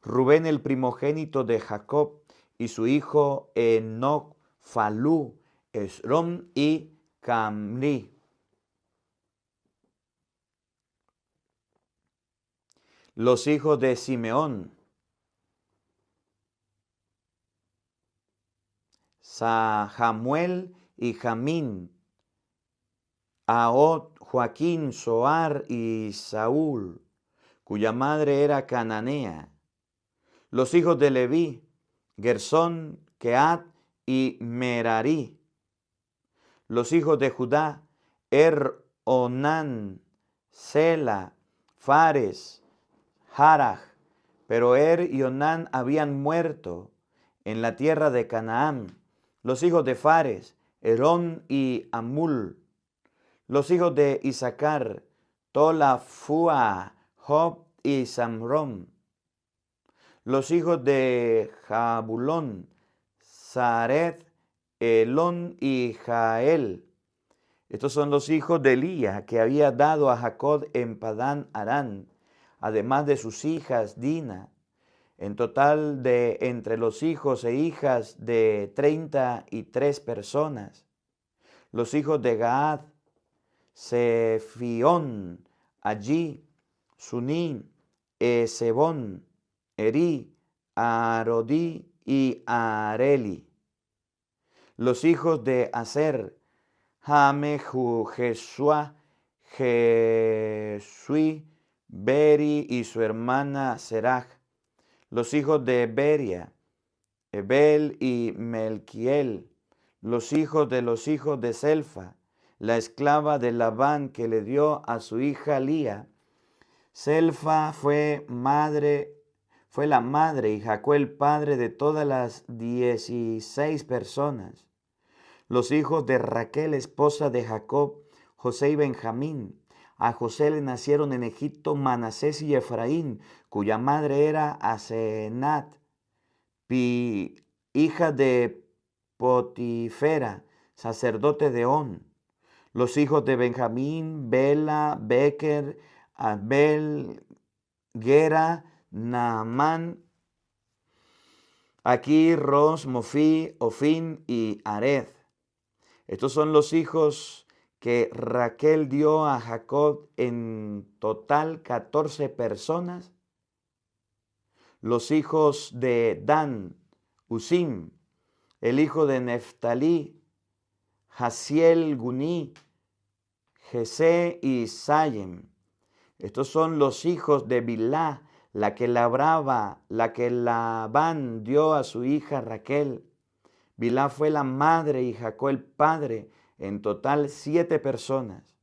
Rubén, el primogénito de Jacob, y su hijo Enoc, Falú, Esrom y Camri. Los hijos de Simeón: Samuel y Jamín, Ahod, Joaquín, Zoar y Saúl, cuya madre era cananea. Los hijos de Leví: Gersón, Keat y Merari. Los hijos de Judá: Onán, Sela, Fares, Jaraj. Pero y Onán habían muerto en la tierra de Canaán. Los hijos de Fares: Herón y Amul. Los hijos de Isaacar: Tola, Fua, Job y Samrom. Los hijos de Jabulón: Sared, Elón y Jael. Estos son los hijos de Lía que había dado a Jacob en Padán Arán, además de sus hijas Dina. En total de entre los hijos e hijas de 33 personas. Los hijos de Gad: Sefión, Allí, Suní, Esebón, Eri, Arodí y Areli. Los hijos de Aser: Jamehu, Jesua, Jesui, Beri y su hermana Seraj. Los hijos de Beria: Ebel y Melquiel. Los hijos de Selfa, la esclava de Labán que le dio a su hija Lía. Selfa fue la madre y Jacob el padre de todas las 16 personas. Los hijos de Raquel, esposa de Jacob: José y Benjamín. A José le nacieron en Egipto Manasés y Efraín, cuya madre era Asenat, hija de Potifera, sacerdote de On. Los hijos de Benjamín: Bela, Beker, Abel, Gera, Naamán, Aquí, Ros, Mofí, Ofín y Ared. Estos son los hijos que Raquel dio a Jacob, en total 14 personas. Los hijos de Dan: Usim. El hijo de Neftalí: Jaziel, Guní, Jesé y Sayem. Estos son los hijos de Bilhá, la que Labán dio a su hija Raquel. Bilhá fue la madre y Jacob el padre, en total 7 personas.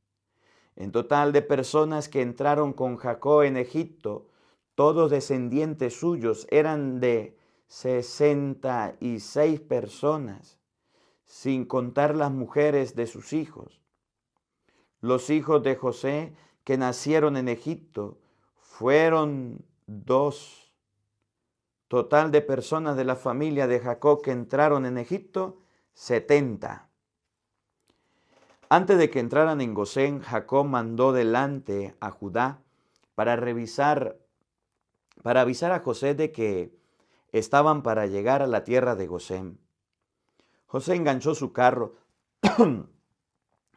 En total de personas que entraron con Jacob en Egipto, todos descendientes suyos, eran de 66 personas, sin contar las mujeres de sus hijos. Los hijos de José que nacieron en Egipto fueron 2. Total de personas de la familia de Jacob que entraron en Egipto, 70. Antes de que entraran en Gosén, Jacob mandó delante a Judá para avisar a José de que estaban para llegar a la tierra de Gosén. José enganchó su carro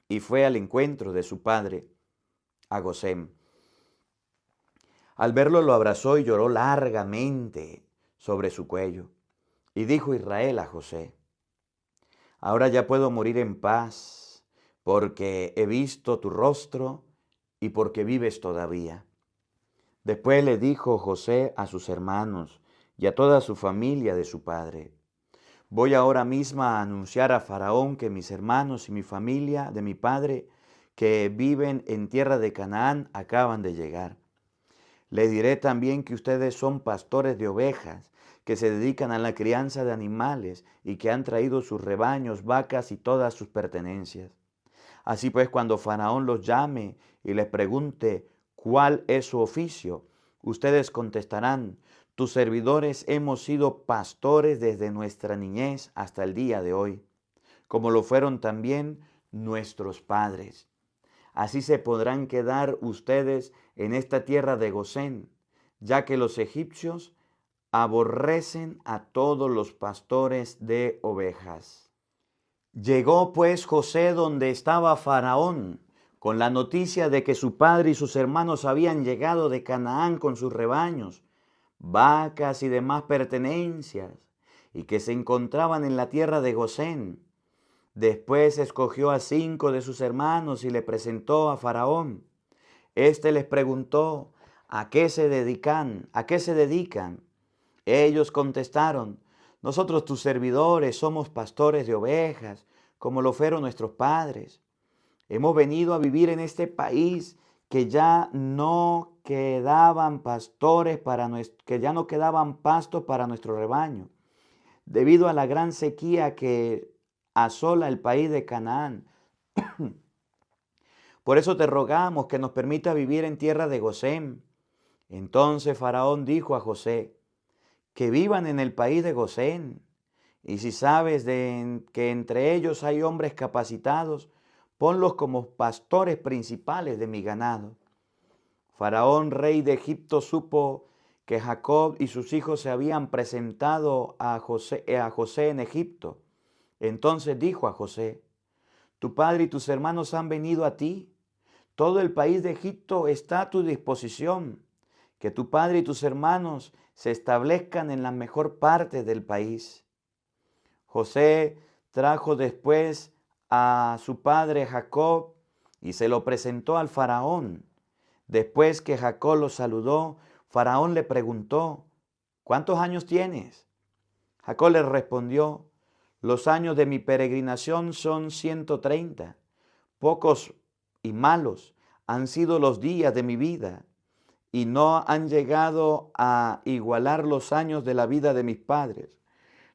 y fue al encuentro de su padre a Gosén. Al verlo lo abrazó y lloró largamente sobre su cuello. Y dijo Israel a José: ahora ya puedo morir en paz, porque he visto tu rostro y porque vives todavía. Después le dijo José a sus hermanos y a toda su familia de su padre: voy ahora mismo a anunciar a Faraón que mis hermanos y mi familia de mi padre, que viven en tierra de Canaán, acaban de llegar. Le diré también que ustedes son pastores de ovejas, que se dedican a la crianza de animales y que han traído sus rebaños, vacas y todas sus pertenencias. Así pues, cuando Faraón los llame y les pregunte cuál es su oficio, ustedes contestarán: tus servidores hemos sido pastores desde nuestra niñez hasta el día de hoy, como lo fueron también nuestros padres. Así se podrán quedar ustedes en esta tierra de Gosén, ya que los egipcios aborrecen a todos los pastores de ovejas. Llegó pues José donde estaba Faraón, con la noticia de que su padre y sus hermanos habían llegado de Canaán con sus rebaños, vacas y demás pertenencias, y que se encontraban en la tierra de Gosén. Después escogió a 5 de sus hermanos y le presentó a Faraón. Este les preguntó: ¿a qué se dedican? ¿A qué se dedican? Ellos contestaron: nosotros tus servidores somos pastores de ovejas, como lo fueron nuestros padres. Hemos venido a vivir en este país que ya no quedaban pastos para nuestro rebaño, debido a la gran sequía que asola el país de Canaán. Por eso te rogamos que nos permita vivir en tierra de Gosén. Entonces Faraón dijo a José: que vivan en el país de Gosén, y si sabes que entre ellos hay hombres capacitados, ponlos como pastores principales de mi ganado. Faraón, rey de Egipto, supo que Jacob y sus hijos se habían presentado a José en Egipto. Entonces dijo a José: tu padre y tus hermanos han venido a ti. Todo el país de Egipto está a tu disposición. Que tu padre y tus hermanos se establezcan en la mejor parte del país. José trajo después a su padre Jacob y se lo presentó al faraón. Después que Jacob lo saludó, Faraón le preguntó: ¿cuántos años tienes? Jacob le respondió: los años de mi peregrinación son 130. Pocos y malos han sido los días de mi vida, y no han llegado a igualar los años de la vida de mis padres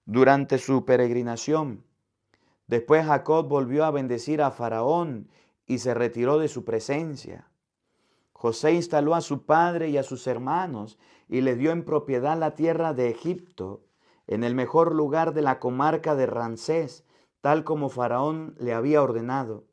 durante su peregrinación. Después Jacob volvió a bendecir a Faraón y se retiró de su presencia. José instaló a su padre y a sus hermanos y les dio en propiedad la tierra de Egipto, en el mejor lugar de la comarca de Ramsés, tal como Faraón le había ordenado.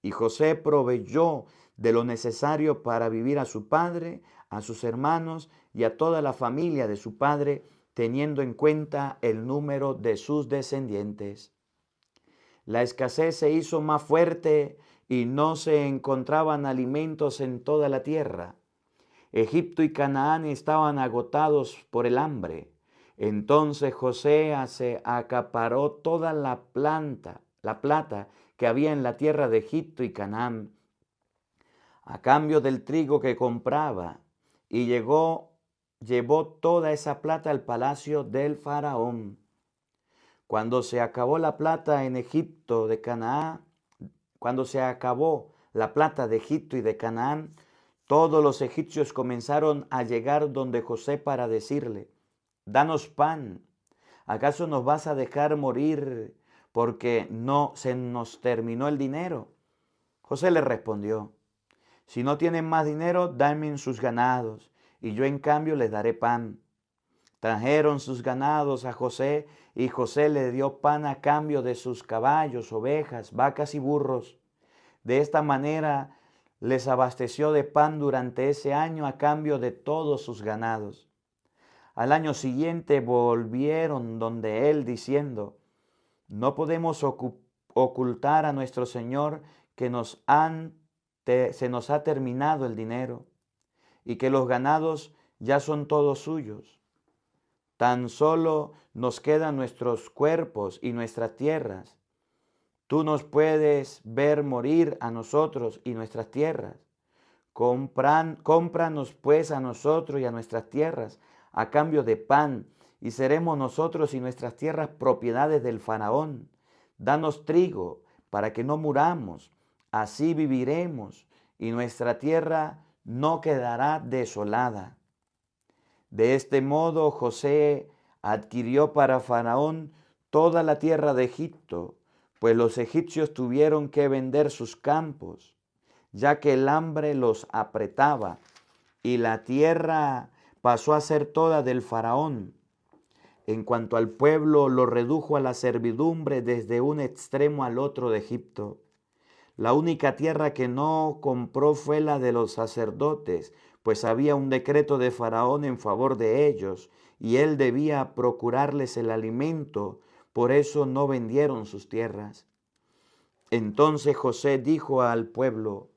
Y José proveyó de lo necesario para vivir a su padre, a sus hermanos y a toda la familia de su padre, teniendo en cuenta el número de sus descendientes. La escasez se hizo más fuerte y no se encontraban alimentos en toda la tierra. Egipto y Canaán estaban agotados por el hambre. Entonces José se acaparó toda la plata que había en la tierra de Egipto y Canaán, a cambio del trigo que compraba, y llevó toda esa plata al palacio del faraón. Cuando se acabó la plata en Egipto de Canaán, cuando se acabó la plata de Egipto y de Canaán, todos los egipcios comenzaron a llegar donde José para decirle: danos pan. ¿Acaso nos vas a dejar morir porque no se nos terminó el dinero? José le respondió: si no tienen más dinero, denme sus ganados, y yo en cambio les daré pan. Trajeron sus ganados a José, y José le dio pan a cambio de sus caballos, ovejas, vacas y burros. De esta manera les abasteció de pan durante ese año a cambio de todos sus ganados. Al año siguiente volvieron donde él diciendo: no podemos ocultar a nuestro Señor que se nos ha terminado el dinero y que los ganados ya son todos suyos. Tan solo nos quedan nuestros cuerpos y nuestras tierras. Tú nos puedes ver morir a nosotros y nuestras tierras. Cómpranos pues a nosotros y a nuestras tierras a cambio de pan, y seremos nosotros y nuestras tierras propiedades del faraón. Danos trigo para que no muramos, así viviremos, y nuestra tierra no quedará desolada. De este modo José adquirió para Faraón toda la tierra de Egipto, pues los egipcios tuvieron que vender sus campos, ya que el hambre los apretaba, y la tierra pasó a ser toda del Faraón. En cuanto al pueblo, lo redujo a la servidumbre desde un extremo al otro de Egipto. La única tierra que no compró fue la de los sacerdotes, pues había un decreto de Faraón en favor de ellos, y él debía procurarles el alimento, por eso no vendieron sus tierras. Entonces José dijo al pueblo: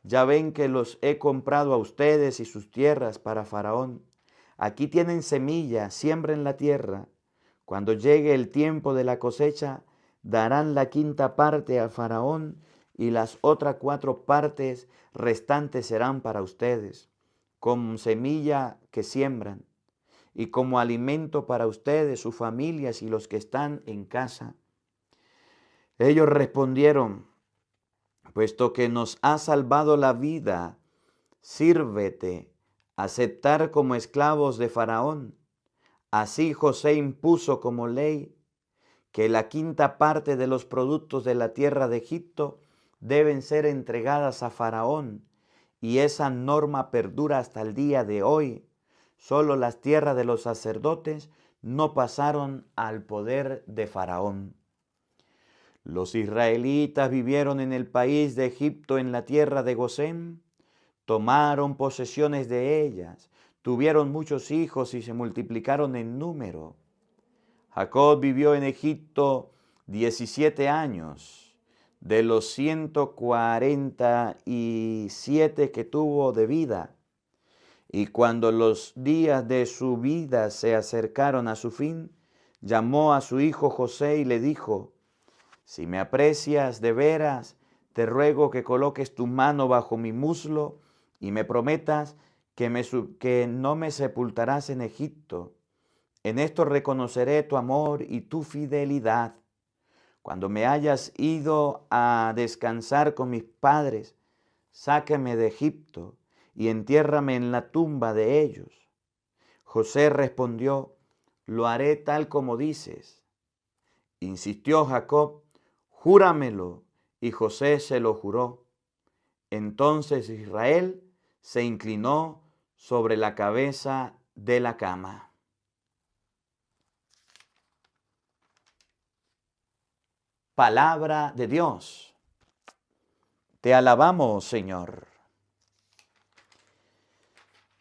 ya ven que los he comprado a ustedes y sus tierras para Faraón. Aquí tienen semilla, siembren la tierra. Cuando llegue el tiempo de la cosecha, darán la quinta parte a Faraón, y las otras 4 partes restantes serán para ustedes, como semilla que siembran, y como alimento para ustedes, sus familias y los que están en casa. Ellos respondieron: puesto que nos has salvado la vida, sírvete aceptar como esclavos de Faraón. Así José impuso como ley que la quinta parte de los productos de la tierra de Egipto deben ser entregadas a Faraón, y esa norma perdura hasta el día de hoy. Solo las tierras de los sacerdotes no pasaron al poder de Faraón. Los israelitas vivieron en el país de Egipto, en la tierra de Gosén, tomaron posesiones de ellas, tuvieron muchos hijos y se multiplicaron en número. Jacob vivió en Egipto 17 años, de los 147 que tuvo de vida. Y cuando los días de su vida se acercaron a su fin, llamó a su hijo José y le dijo: si me aprecias de veras, te ruego que coloques tu mano bajo mi muslo y me prometas que no me sepultarás en Egipto. En esto reconoceré tu amor y tu fidelidad. Cuando me hayas ido a descansar con mis padres, sácame de Egipto y entiérrame en la tumba de ellos. José respondió: lo haré tal como dices. Insistió Jacob: júramelo. Y José se lo juró. Entonces Israel se inclinó sobre la cabeza de la cama. Palabra de Dios. Te alabamos, Señor.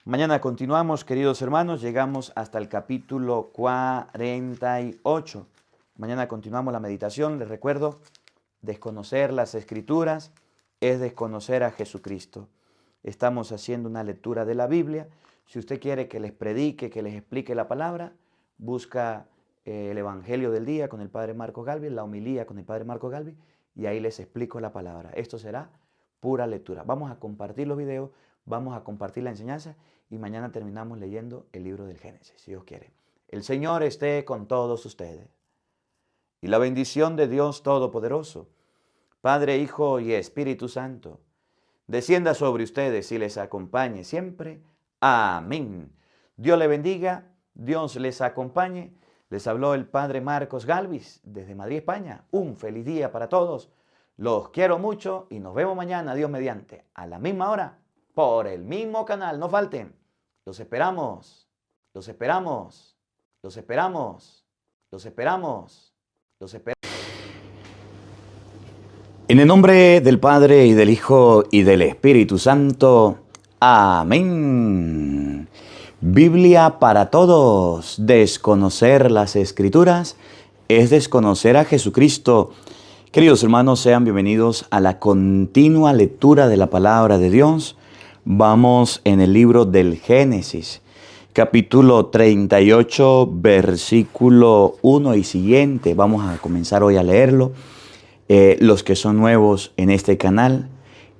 Mañana continuamos, queridos hermanos, llegamos hasta el capítulo 48. Mañana continuamos la meditación. Les recuerdo, desconocer las Escrituras es desconocer a Jesucristo. Estamos haciendo una lectura de la Biblia. Si usted quiere que les predique, que les explique la palabra, busca el Evangelio del día con el Padre Marcos Galvi, la homilía con el Padre Marcos Galvi, y ahí les explico la palabra. Esto será pura lectura. Vamos a compartir los videos, vamos a compartir la enseñanza y mañana terminamos leyendo el libro del Génesis, si Dios quiere. El Señor esté con todos ustedes. Y la bendición de Dios Todopoderoso, Padre, Hijo y Espíritu Santo, descienda sobre ustedes y les acompañe siempre. Amén. Dios les bendiga, Dios les acompañe. Les habló el Padre Marcos Galvis desde Madrid, España. Un feliz día para todos. Los quiero mucho y nos vemos mañana, Dios mediante, a la misma hora, por el mismo canal. No falten. Los esperamos. Los esperamos. Los esperamos. Los esperamos. Los esperamos. En el nombre del Padre y del Hijo y del Espíritu Santo. Amén. Biblia para todos. Desconocer las Escrituras es desconocer a Jesucristo. Queridos hermanos, sean bienvenidos a la continua lectura de la palabra de Dios. Vamos en el libro del Génesis, capítulo 38, versículo 1 y siguiente. Vamos a comenzar hoy a leerlo. Los que son nuevos en este canal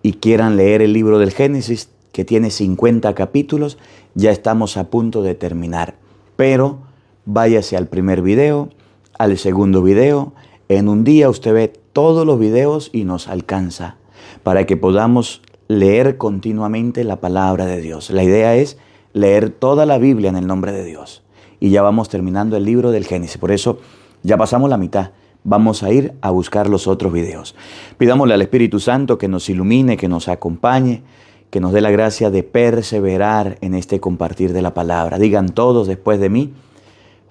y quieran leer el libro del Génesis, que tiene 50 capítulos, ya estamos a punto de terminar. Pero váyase al primer video, al segundo video. En un día usted ve todos los videos y nos alcanza para que podamos leer continuamente la palabra de Dios. La idea es leer toda la Biblia en el nombre de Dios. Y ya vamos terminando el libro del Génesis. Por eso ya pasamos la mitad. Vamos a ir a buscar los otros videos. Pidámosle al Espíritu Santo que nos ilumine, que nos acompañe, que nos dé la gracia de perseverar en este compartir de la palabra. Digan todos después de mí: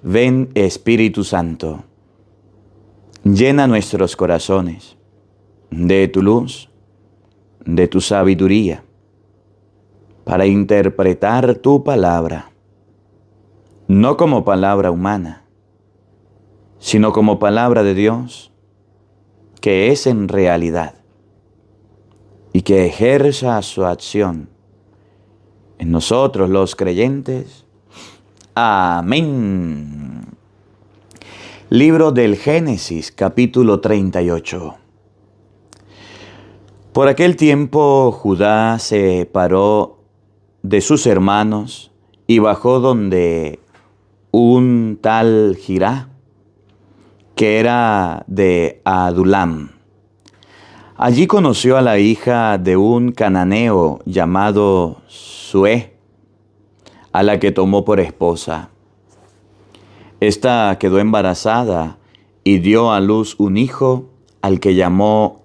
ven Espíritu Santo, llena nuestros corazones de tu luz, de tu sabiduría, para interpretar tu palabra, no como palabra humana, sino como palabra de Dios, que es en realidad, y que ejerza su acción en nosotros los creyentes. Amén. Libro del Génesis, capítulo 38. Por aquel tiempo Judá se separó de sus hermanos y bajó donde un tal Jirá, que era de Adulam. Allí conoció a la hija de un cananeo llamado Sué, a la que tomó por esposa. Esta quedó embarazada y dio a luz un hijo al que llamó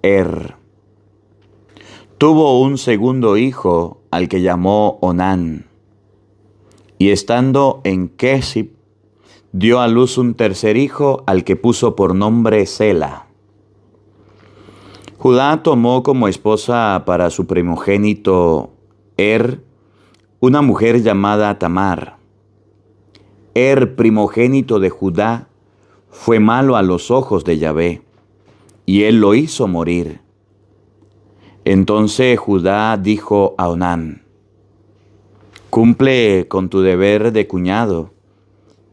Tuvo un segundo hijo al que llamó Onán. Y estando en Kesib, dio a luz un tercer hijo al que puso por nombre Sela. Judá tomó como esposa para su primogénito una mujer llamada Tamar. Primogénito de Judá, fue malo a los ojos de Yahvé, y él lo hizo morir. Entonces Judá dijo a Onán: cumple con tu deber de cuñado,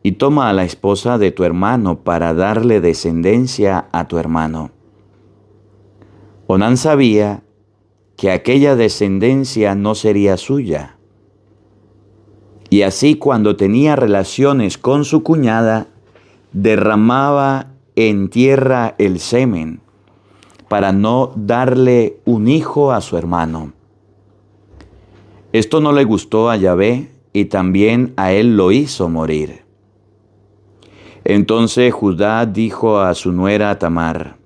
y toma a la esposa de tu hermano para darle descendencia a tu hermano. Onán sabía que aquella descendencia no sería suya. Y así, cuando tenía relaciones con su cuñada, derramaba en tierra el semen para no darle un hijo a su hermano. Esto no le gustó a Yahvé y también a él lo hizo morir. Entonces Judá dijo a su nuera Tamar: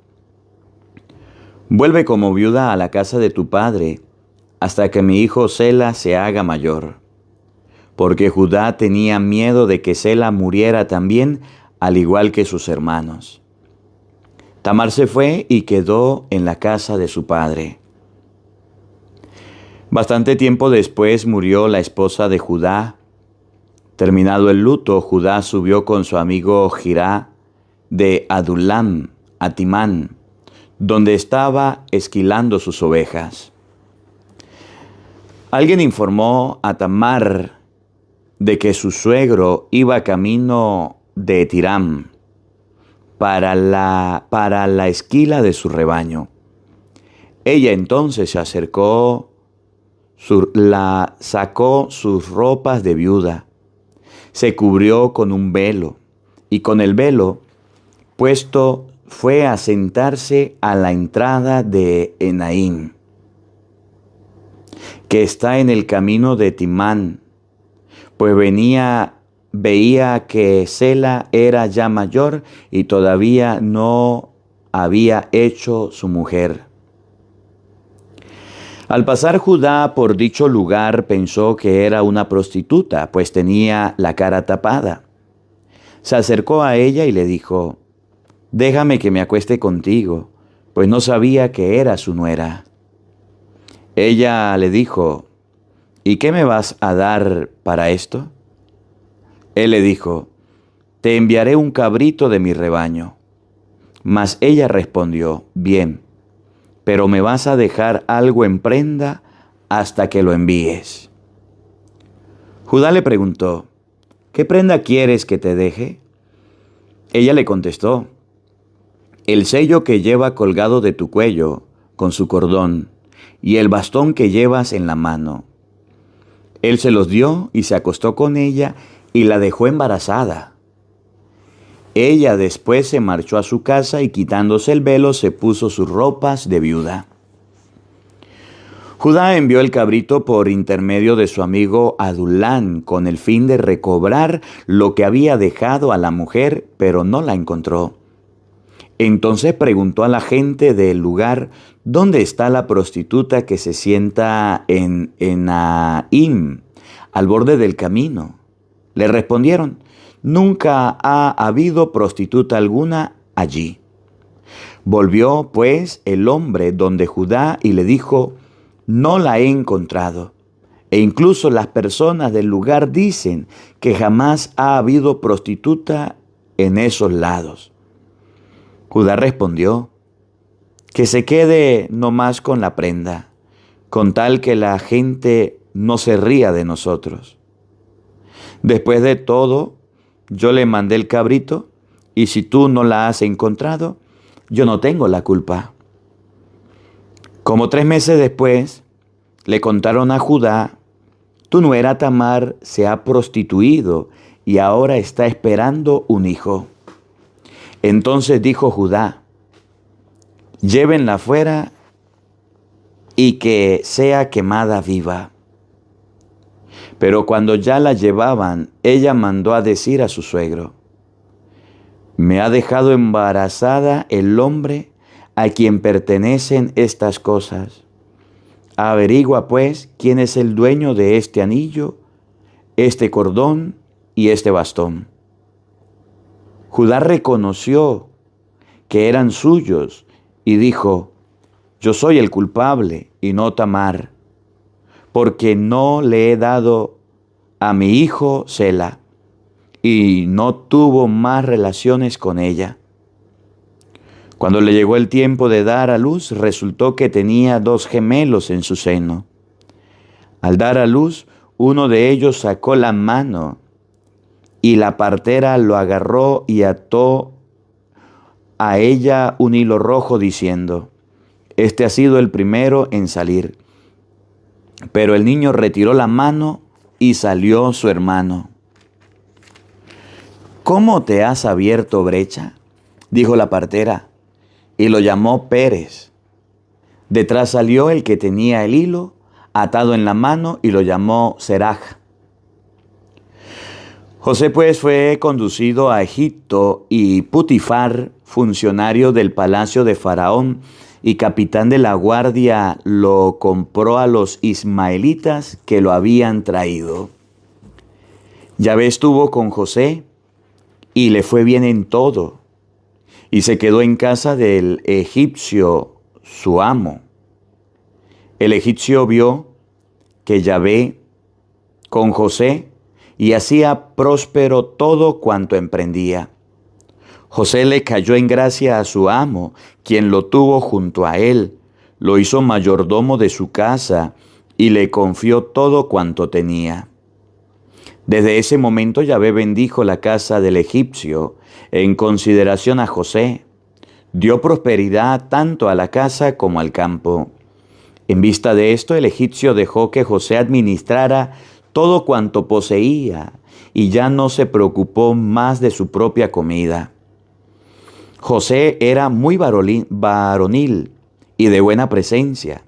vuelve como viuda a la casa de tu padre hasta que mi hijo Sela se haga mayor. Porque Judá tenía miedo de que Sela muriera también, al igual que sus hermanos. Tamar se fue y quedó en la casa de su padre. Bastante tiempo después murió la esposa de Judá. Terminado el luto, Judá subió con su amigo Jirá de Adulam a Timán, donde estaba esquilando sus ovejas. Alguien informó a Tamar de que su suegro iba camino de Tiram. para la esquila de su rebaño. Ella entonces se acercó, sacó sus ropas de viuda, se cubrió con un velo y con el velo puesto fue a sentarse a la entrada de Enaim, que está en el camino de Timán, pues veía que Sela era ya mayor y todavía no había hecho su mujer. Al pasar Judá por dicho lugar pensó que era una prostituta, pues tenía la cara tapada. Se acercó a ella y le dijo: «Déjame que me acueste contigo», pues no sabía que era su nuera. Ella le dijo: «¿Y qué me vas a dar para esto?». Él le dijo: «Te enviaré un cabrito de mi rebaño». Mas ella respondió: «Bien, pero me vas a dejar algo en prenda hasta que lo envíes». Judá le preguntó: «¿Qué prenda quieres que te deje?». Ella le contestó: «El sello que lleva colgado de tu cuello con su cordón y el bastón que llevas en la mano». Él se los dio y se acostó con ella y la dejó embarazada. Ella después se marchó a su casa y quitándose el velo se puso sus ropas de viuda. Judá envió el cabrito por intermedio de su amigo Adulán con el fin de recobrar lo que había dejado a la mujer, pero no la encontró. Entonces preguntó a la gente del lugar: «¿Dónde está la prostituta que se sienta en Enaim, al borde del camino?». Le respondieron: «Nunca ha habido prostituta alguna allí». Volvió pues el hombre donde Judá y le dijo: «No la he encontrado. E incluso las personas del lugar dicen que jamás ha habido prostituta en esos lados». Judá respondió: «Que se quede nomás con la prenda, con tal que la gente no se ría de nosotros. Después de todo, yo le mandé el cabrito, y si tú no la has encontrado, yo no tengo la culpa». Como 3 meses después, le contaron a Judá: «Tu nuera Tamar se ha prostituido y ahora está esperando un hijo». Entonces dijo Judá: «Llévenla fuera y que sea quemada viva». Pero cuando ya la llevaban, ella mandó a decir a su suegro: «Me ha dejado embarazada el hombre a quien pertenecen estas cosas. Averigua pues quién es el dueño de este anillo, este cordón y este bastón». Judá reconoció que eran suyos y dijo: «Yo soy el culpable y no Tamar, porque no le he dado a mi hijo Sela», y no tuvo más relaciones con ella. Cuando le llegó el tiempo de dar a luz, resultó que tenía 2 gemelos en su seno. Al dar a luz, uno de ellos sacó la mano y la partera lo agarró y ató a ella un hilo rojo diciendo: «Este ha sido el primero en salir». Pero el niño retiró la mano y salió su hermano. «¿Cómo te has abierto brecha?», dijo la partera, y lo llamó Pérez. Detrás salió el que tenía el hilo atado en la mano y lo llamó Seraj. José pues fue conducido a Egipto y Putifar, funcionario del palacio de Faraón y capitán de la guardia, lo compró a los ismaelitas que lo habían traído. Yahvé estuvo con José y le fue bien en todo, y se quedó en casa del egipcio, su amo. El egipcio vio que Yahvé con José y hacía próspero todo cuanto emprendía. José le cayó en gracia a su amo, quien lo tuvo junto a él, lo hizo mayordomo de su casa y le confió todo cuanto tenía. Desde ese momento Yahvé bendijo la casa del egipcio en consideración a José. Dio prosperidad tanto a la casa como al campo. En vista de esto, el egipcio dejó que José administrara todo cuanto poseía y ya no se preocupó más de su propia comida. José era muy varonil y de buena presencia.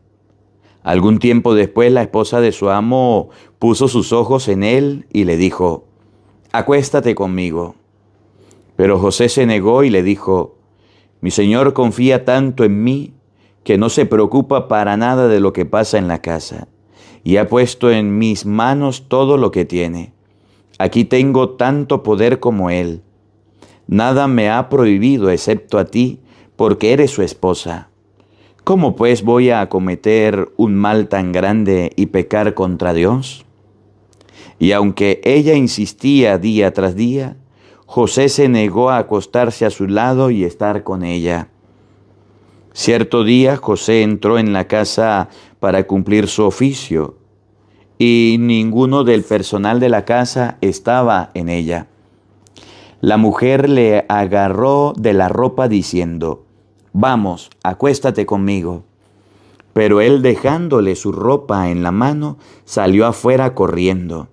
Algún tiempo después, la esposa de su amo puso sus ojos en él y le dijo: «Acuéstate conmigo». Pero José se negó y le dijo: «Mi señor confía tanto en mí que no se preocupa para nada de lo que pasa en la casa, y ha puesto en mis manos todo lo que tiene. Aquí tengo tanto poder como él. Nada me ha prohibido excepto a ti, porque eres su esposa. ¿Cómo pues voy a cometer un mal tan grande y pecar contra Dios?». Y aunque ella insistía día tras día, José se negó a acostarse a su lado y estar con ella. Cierto día José entró en la casa para cumplir su oficio, y ninguno del personal de la casa estaba en ella. La mujer le agarró de la ropa diciendo: «Vamos, acuéstate conmigo». Pero él, dejándole su ropa en la mano, salió afuera corriendo.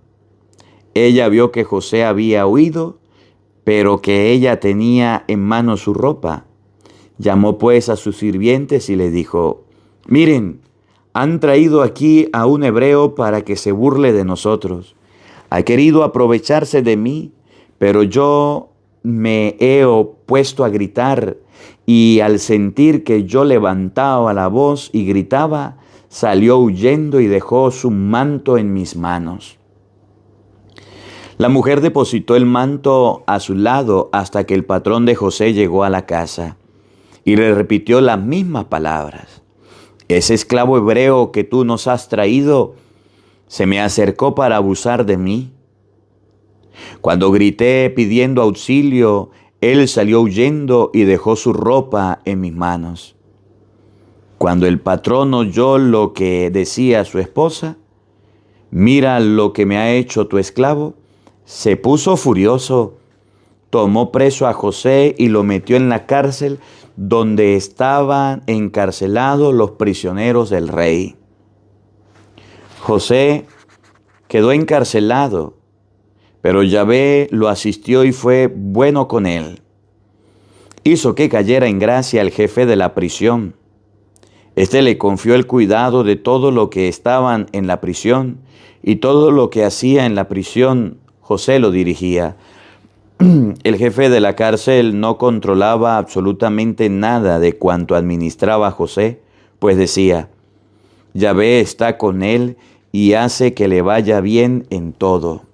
Ella vio que José había huido, pero que ella tenía en mano su ropa. Llamó pues a sus sirvientes y les dijo: «Miren, han traído aquí a un hebreo para que se burle de nosotros. Ha querido aprovecharse de mí, pero yo me he opuesto a gritar, y al sentir que yo levantaba la voz y gritaba, salió huyendo y dejó su manto en mis manos». La mujer depositó el manto a su lado hasta que el patrón de José llegó a la casa y le repitió las mismas palabras. «Ese esclavo hebreo que tú nos has traído se me acercó para abusar de mí. Cuando grité pidiendo auxilio, él salió huyendo y dejó su ropa en mis manos. Cuando el patrón oyó lo que decía su esposa: «Mira lo que me ha hecho tu esclavo», se puso furioso, tomó preso a José y lo metió en la cárcel donde estaban encarcelados los prisioneros del rey. José quedó encarcelado, pero Yahvé lo asistió y fue bueno con él. Hizo que cayera en gracia al jefe de la prisión. Este le confió el cuidado de todo lo que estaban en la prisión, y todo lo que hacía en la prisión José lo dirigía. El jefe de la cárcel no controlaba absolutamente nada de cuanto administraba José, pues decía: «Yahvé está con él y hace que le vaya bien en todo».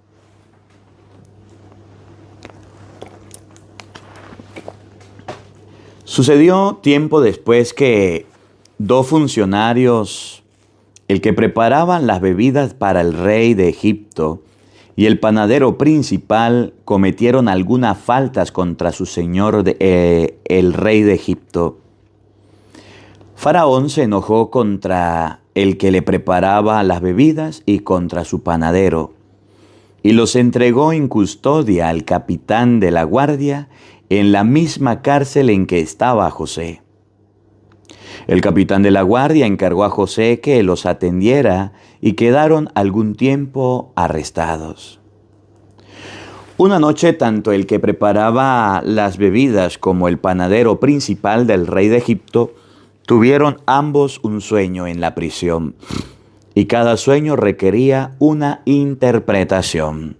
Sucedió tiempo después que dos funcionarios, el que preparaban las bebidas para el rey de Egipto y el panadero principal, cometieron algunas faltas contra su señor, el rey de Egipto. Faraón se enojó contra el que le preparaba las bebidas y contra su panadero, y los entregó en custodia al capitán de la guardia en la misma cárcel en que estaba José. El capitán de la guardia encargó a José que los atendiera y quedaron algún tiempo arrestados. Una noche, tanto el que preparaba las bebidas como el panadero principal del rey de Egipto tuvieron ambos un sueño en la prisión, y cada sueño requería una interpretación.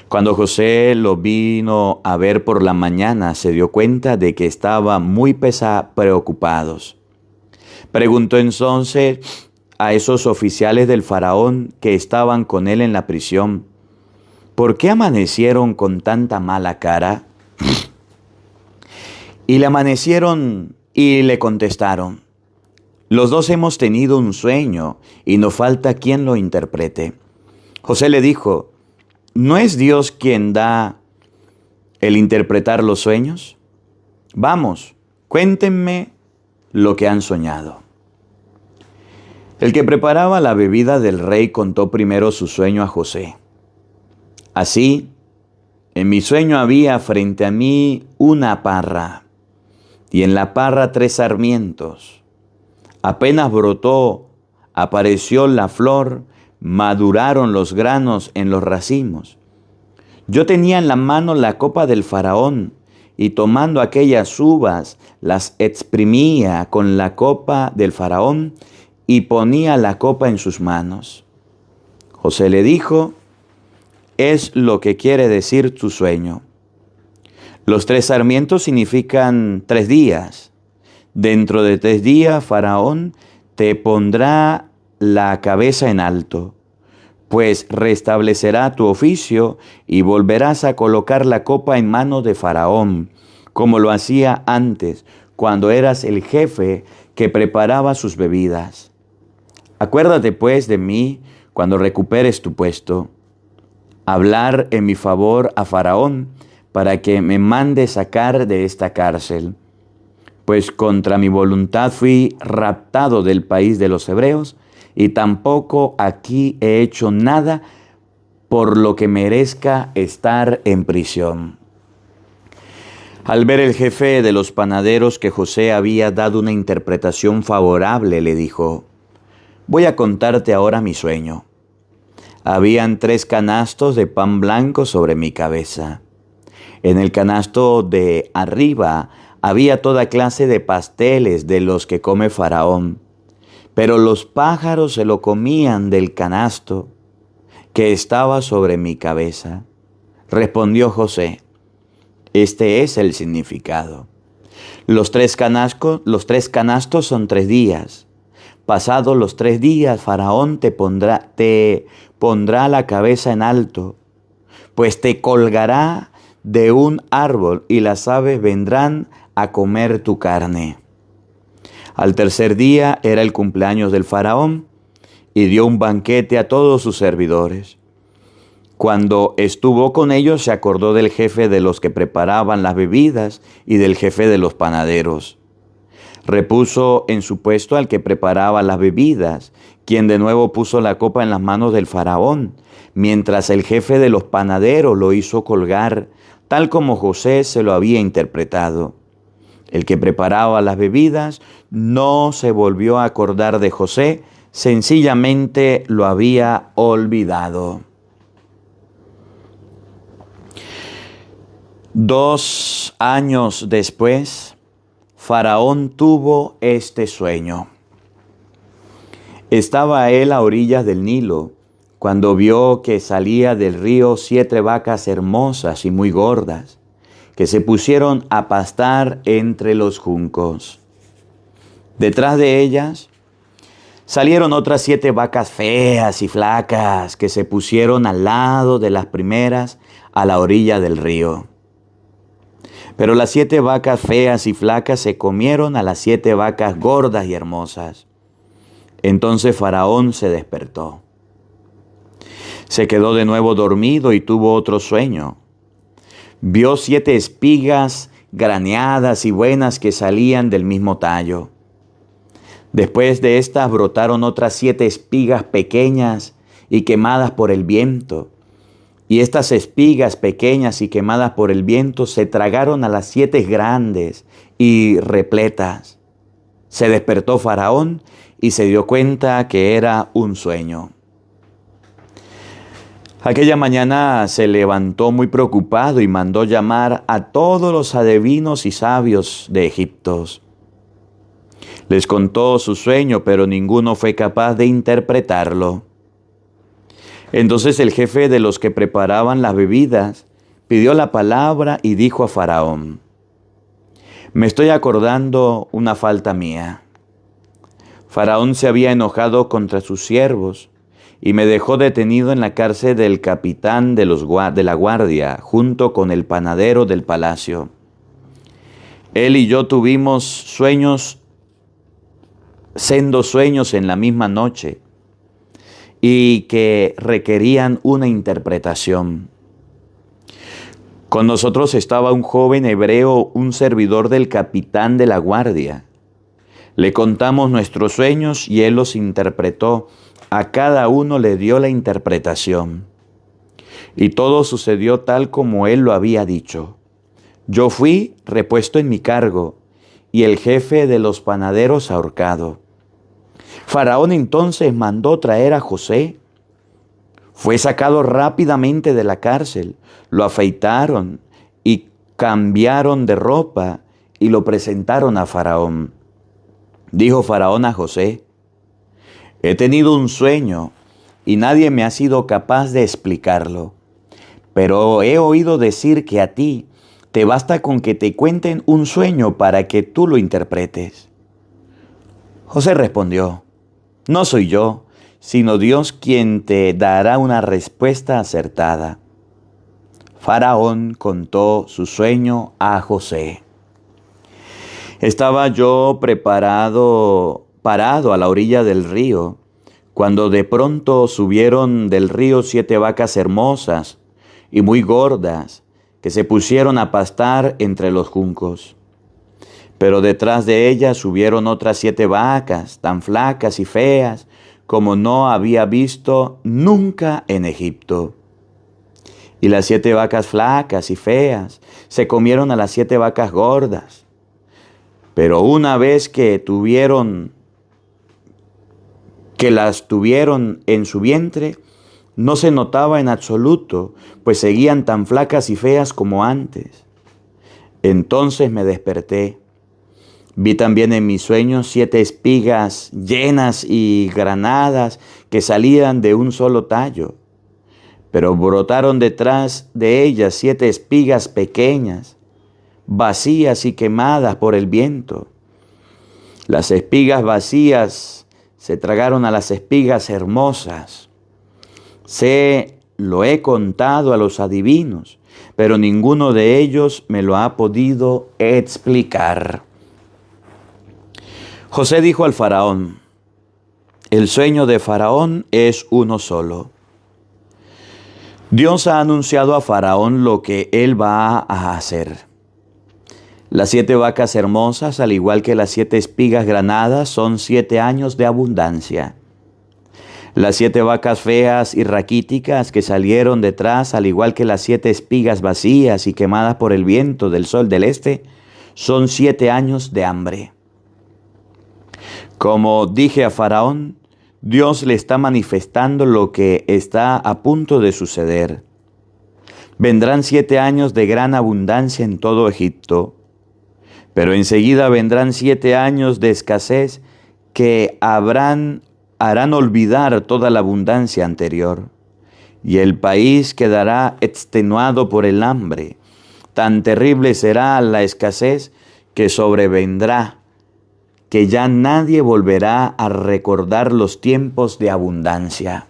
Cuando José lo vino a ver por la mañana, se dio cuenta de que estaban muy preocupados. Preguntó entonces a esos oficiales del faraón que estaban con él en la prisión: «¿Por qué amanecieron con tanta mala cara?». Y le amanecieron y le contestaron: «Los dos hemos tenido un sueño y nos falta quien lo interprete». José le dijo: «¿No es Dios quien da el interpretar los sueños? Vamos, cuéntenme lo que han soñado». El que preparaba la bebida del rey contó primero su sueño a José. Así, en mi sueño había frente a mí una parra, y en la parra 3 sarmientos. Apenas brotó, apareció la flor, maduraron los granos en los racimos. Yo tenía en la mano la copa del faraón, y tomando aquellas uvas, las exprimía con la copa del faraón, y ponía la copa en sus manos. José le dijo: es lo que quiere decir tu sueño. Los 3 sarmientos significan 3 días. Dentro de 3 días, Faraón te pondrá la cabeza en alto, pues restablecerá tu oficio y volverás a colocar la copa en manos de Faraón, como lo hacía antes, cuando eras el jefe que preparaba sus bebidas. Acuérdate pues de mí cuando recuperes tu puesto. Hablar en mi favor a Faraón para que me mande sacar de esta cárcel, pues contra mi voluntad fui raptado del país de los hebreos, y tampoco aquí he hecho nada por lo que merezca estar en prisión. Al ver el jefe de los panaderos que José había dado una interpretación favorable, le dijo: voy a contarte ahora mi sueño. Habían 3 canastos de pan blanco sobre mi cabeza. En el canasto de arriba había toda clase de pasteles de los que come Faraón, pero los pájaros se lo comían del canasto que estaba sobre mi cabeza. Respondió José: este es el significado. Los tres canastos son 3 días. Pasados los 3 días, Faraón te pondrá la cabeza en alto, pues te colgará de un árbol y las aves vendrán a comer tu carne. Al 3er día era el cumpleaños del Faraón y dio un banquete a todos sus servidores. Cuando estuvo con ellos, se acordó del jefe de los que preparaban las bebidas y del jefe de los panaderos. Repuso en su puesto al que preparaba las bebidas, quien de nuevo puso la copa en las manos del Faraón, mientras el jefe de los panaderos lo hizo colgar, tal como José se lo había interpretado. El que preparaba las bebidas no se volvió a acordar de José, sencillamente lo había olvidado. 2 años después, Faraón tuvo este sueño. Estaba él a orillas del Nilo, cuando vio que salía del río 7 vacas hermosas y muy gordas, que se pusieron a pastar entre los juncos. Detrás de ellas salieron otras 7 vacas feas y flacas, que se pusieron al lado de las primeras a la orilla del río. Pero las 7 vacas feas y flacas se comieron a las 7 vacas gordas y hermosas. Entonces Faraón se despertó. Se quedó de nuevo dormido y tuvo otro sueño. Vio 7 espigas graneadas y buenas que salían del mismo tallo. Después de estas brotaron otras 7 espigas pequeñas y quemadas por el viento. Y estas espigas pequeñas y quemadas por el viento se tragaron a las 7 grandes y repletas. Se despertó Faraón y se dio cuenta que era un sueño. Aquella mañana se levantó muy preocupado y mandó llamar a todos los adivinos y sabios de Egipto. Les contó su sueño, pero ninguno fue capaz de interpretarlo. Entonces el jefe de los que preparaban las bebidas pidió la palabra y dijo a Faraón: me estoy acordando una falta mía. Faraón se había enojado contra sus siervos y me dejó detenido en la cárcel del capitán de la guardia, junto con el panadero del palacio. Él y yo tuvimos sendos sueños en la misma noche, y que requerían una interpretación. Con nosotros estaba un joven hebreo, un servidor del capitán de la guardia. Le contamos nuestros sueños y él los interpretó. A cada uno le dio la interpretación. Y todo sucedió tal como él lo había dicho. Yo fui repuesto en mi cargo, y el jefe de los panaderos ahorcado. Faraón entonces mandó traer a José. Fue sacado rápidamente de la cárcel, lo afeitaron y cambiaron de ropa y lo presentaron a Faraón. Dijo Faraón a José: he tenido un sueño y nadie me ha sido capaz de explicarlo. Pero he oído decir que a ti te basta con que te cuenten un sueño para que tú lo interpretes. José respondió: no soy yo, sino Dios quien te dará una respuesta acertada. Faraón contó su sueño a José. Estaba yo parado a la orilla del río, cuando de pronto subieron del río 7 vacas hermosas y muy gordas, que se pusieron a pastar entre los juncos. Pero detrás de ellas subieron otras 7 vacas, tan flacas y feas, como no había visto nunca en Egipto. Y las 7 vacas flacas y feas se comieron a las 7 vacas gordas. Pero una vez que las tuvieron en su vientre, no se notaba en absoluto, pues seguían tan flacas y feas como antes. Entonces me desperté. Vi también en mis sueños 7 espigas llenas y granadas que salían de un solo tallo. Pero brotaron detrás de ellas 7 espigas pequeñas, vacías y quemadas por el viento. Las espigas vacías se tragaron a las espigas hermosas. Lo he contado a los adivinos, pero ninguno de ellos me lo ha podido explicar. José dijo al faraón: el sueño de Faraón es uno solo. Dios ha anunciado a Faraón lo que él va a hacer. Las 7 vacas hermosas, al igual que las 7 espigas granadas, son 7 años de abundancia. Las 7 vacas feas y raquíticas que salieron detrás, al igual que las 7 espigas vacías y quemadas por el viento del sol del este, son 7 años de hambre. Como dije a Faraón, Dios le está manifestando lo que está a punto de suceder. Vendrán 7 años de gran abundancia en todo Egipto, pero enseguida vendrán 7 años de escasez que harán olvidar toda la abundancia anterior, y el país quedará extenuado por el hambre. Tan terrible será la escasez que sobrevendrá, que ya nadie volverá a recordar los tiempos de abundancia.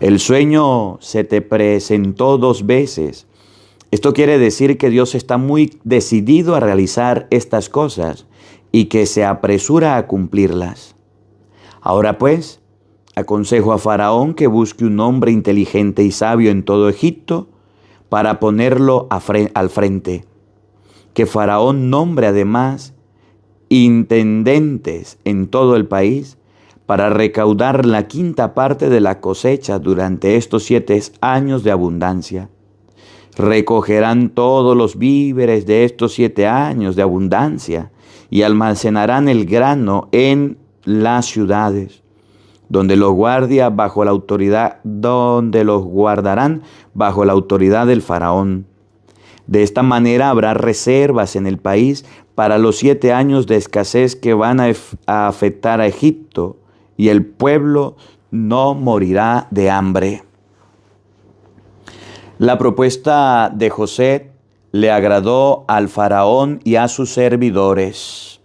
El sueño se te presentó 2 veces. Esto quiere decir que Dios está muy decidido a realizar estas cosas y que se apresura a cumplirlas. Ahora pues, aconsejo a Faraón que busque un hombre inteligente y sabio en todo Egipto para ponerlo al frente. Que Faraón nombre además intendentes en todo el país para recaudar la 5ª parte de la cosecha durante estos 7 años de abundancia. Recogerán todos los víveres de estos 7 años de abundancia y almacenarán el grano en las ciudades, donde los guardarán bajo la autoridad del faraón. De esta manera habrá reservas en el país para los 7 años de escasez que van a afectar a Egipto, y el pueblo no morirá de hambre. La propuesta de José le agradó al faraón y a sus servidores.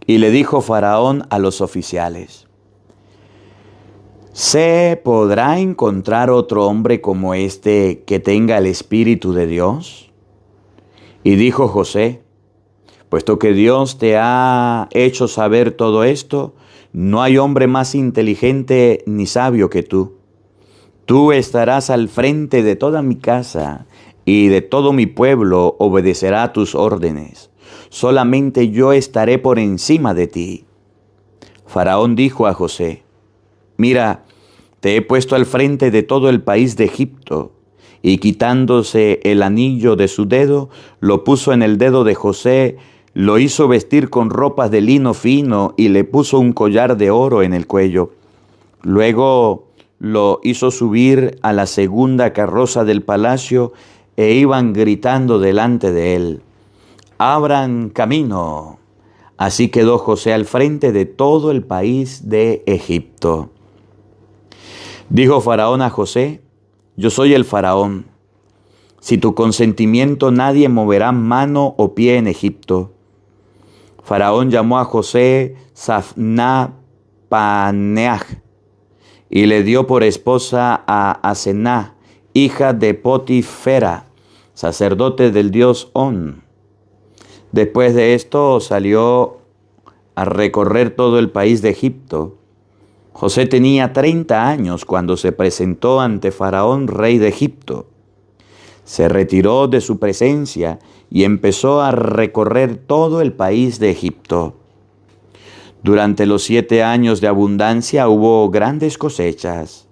Y le dijo Faraón a los oficiales: ¿se podrá encontrar otro hombre como este que tenga el Espíritu de Dios? Y dijo José: puesto que Dios te ha hecho saber todo esto, no hay hombre más inteligente ni sabio que tú. Tú estarás al frente de toda mi casa, y de todo mi pueblo obedecerá a tus órdenes. Solamente yo estaré por encima de ti. Faraón dijo a José: mira, te he puesto al frente de todo el país de Egipto. Y quitándose el anillo de su dedo, lo puso en el dedo de José, lo hizo vestir con ropas de lino fino y le puso un collar de oro en el cuello. Luego lo hizo subir a la segunda carroza del palacio e iban gritando delante de él: «¡Abran camino!». Así quedó José al frente de todo el país de Egipto. Dijo Faraón a José: «Yo soy el Faraón. Si tu consentimiento nadie moverá mano o pie en Egipto». Faraón llamó a José Safná-Paneah y le dio por esposa a Asená, hija de Potifera, sacerdote del dios On. Después de esto salió a recorrer todo el país de Egipto. José tenía 30 años cuando se presentó ante Faraón, rey de Egipto. Se retiró de su presencia y empezó a recorrer todo el país de Egipto. Durante los 7 años de abundancia hubo grandes cosechas.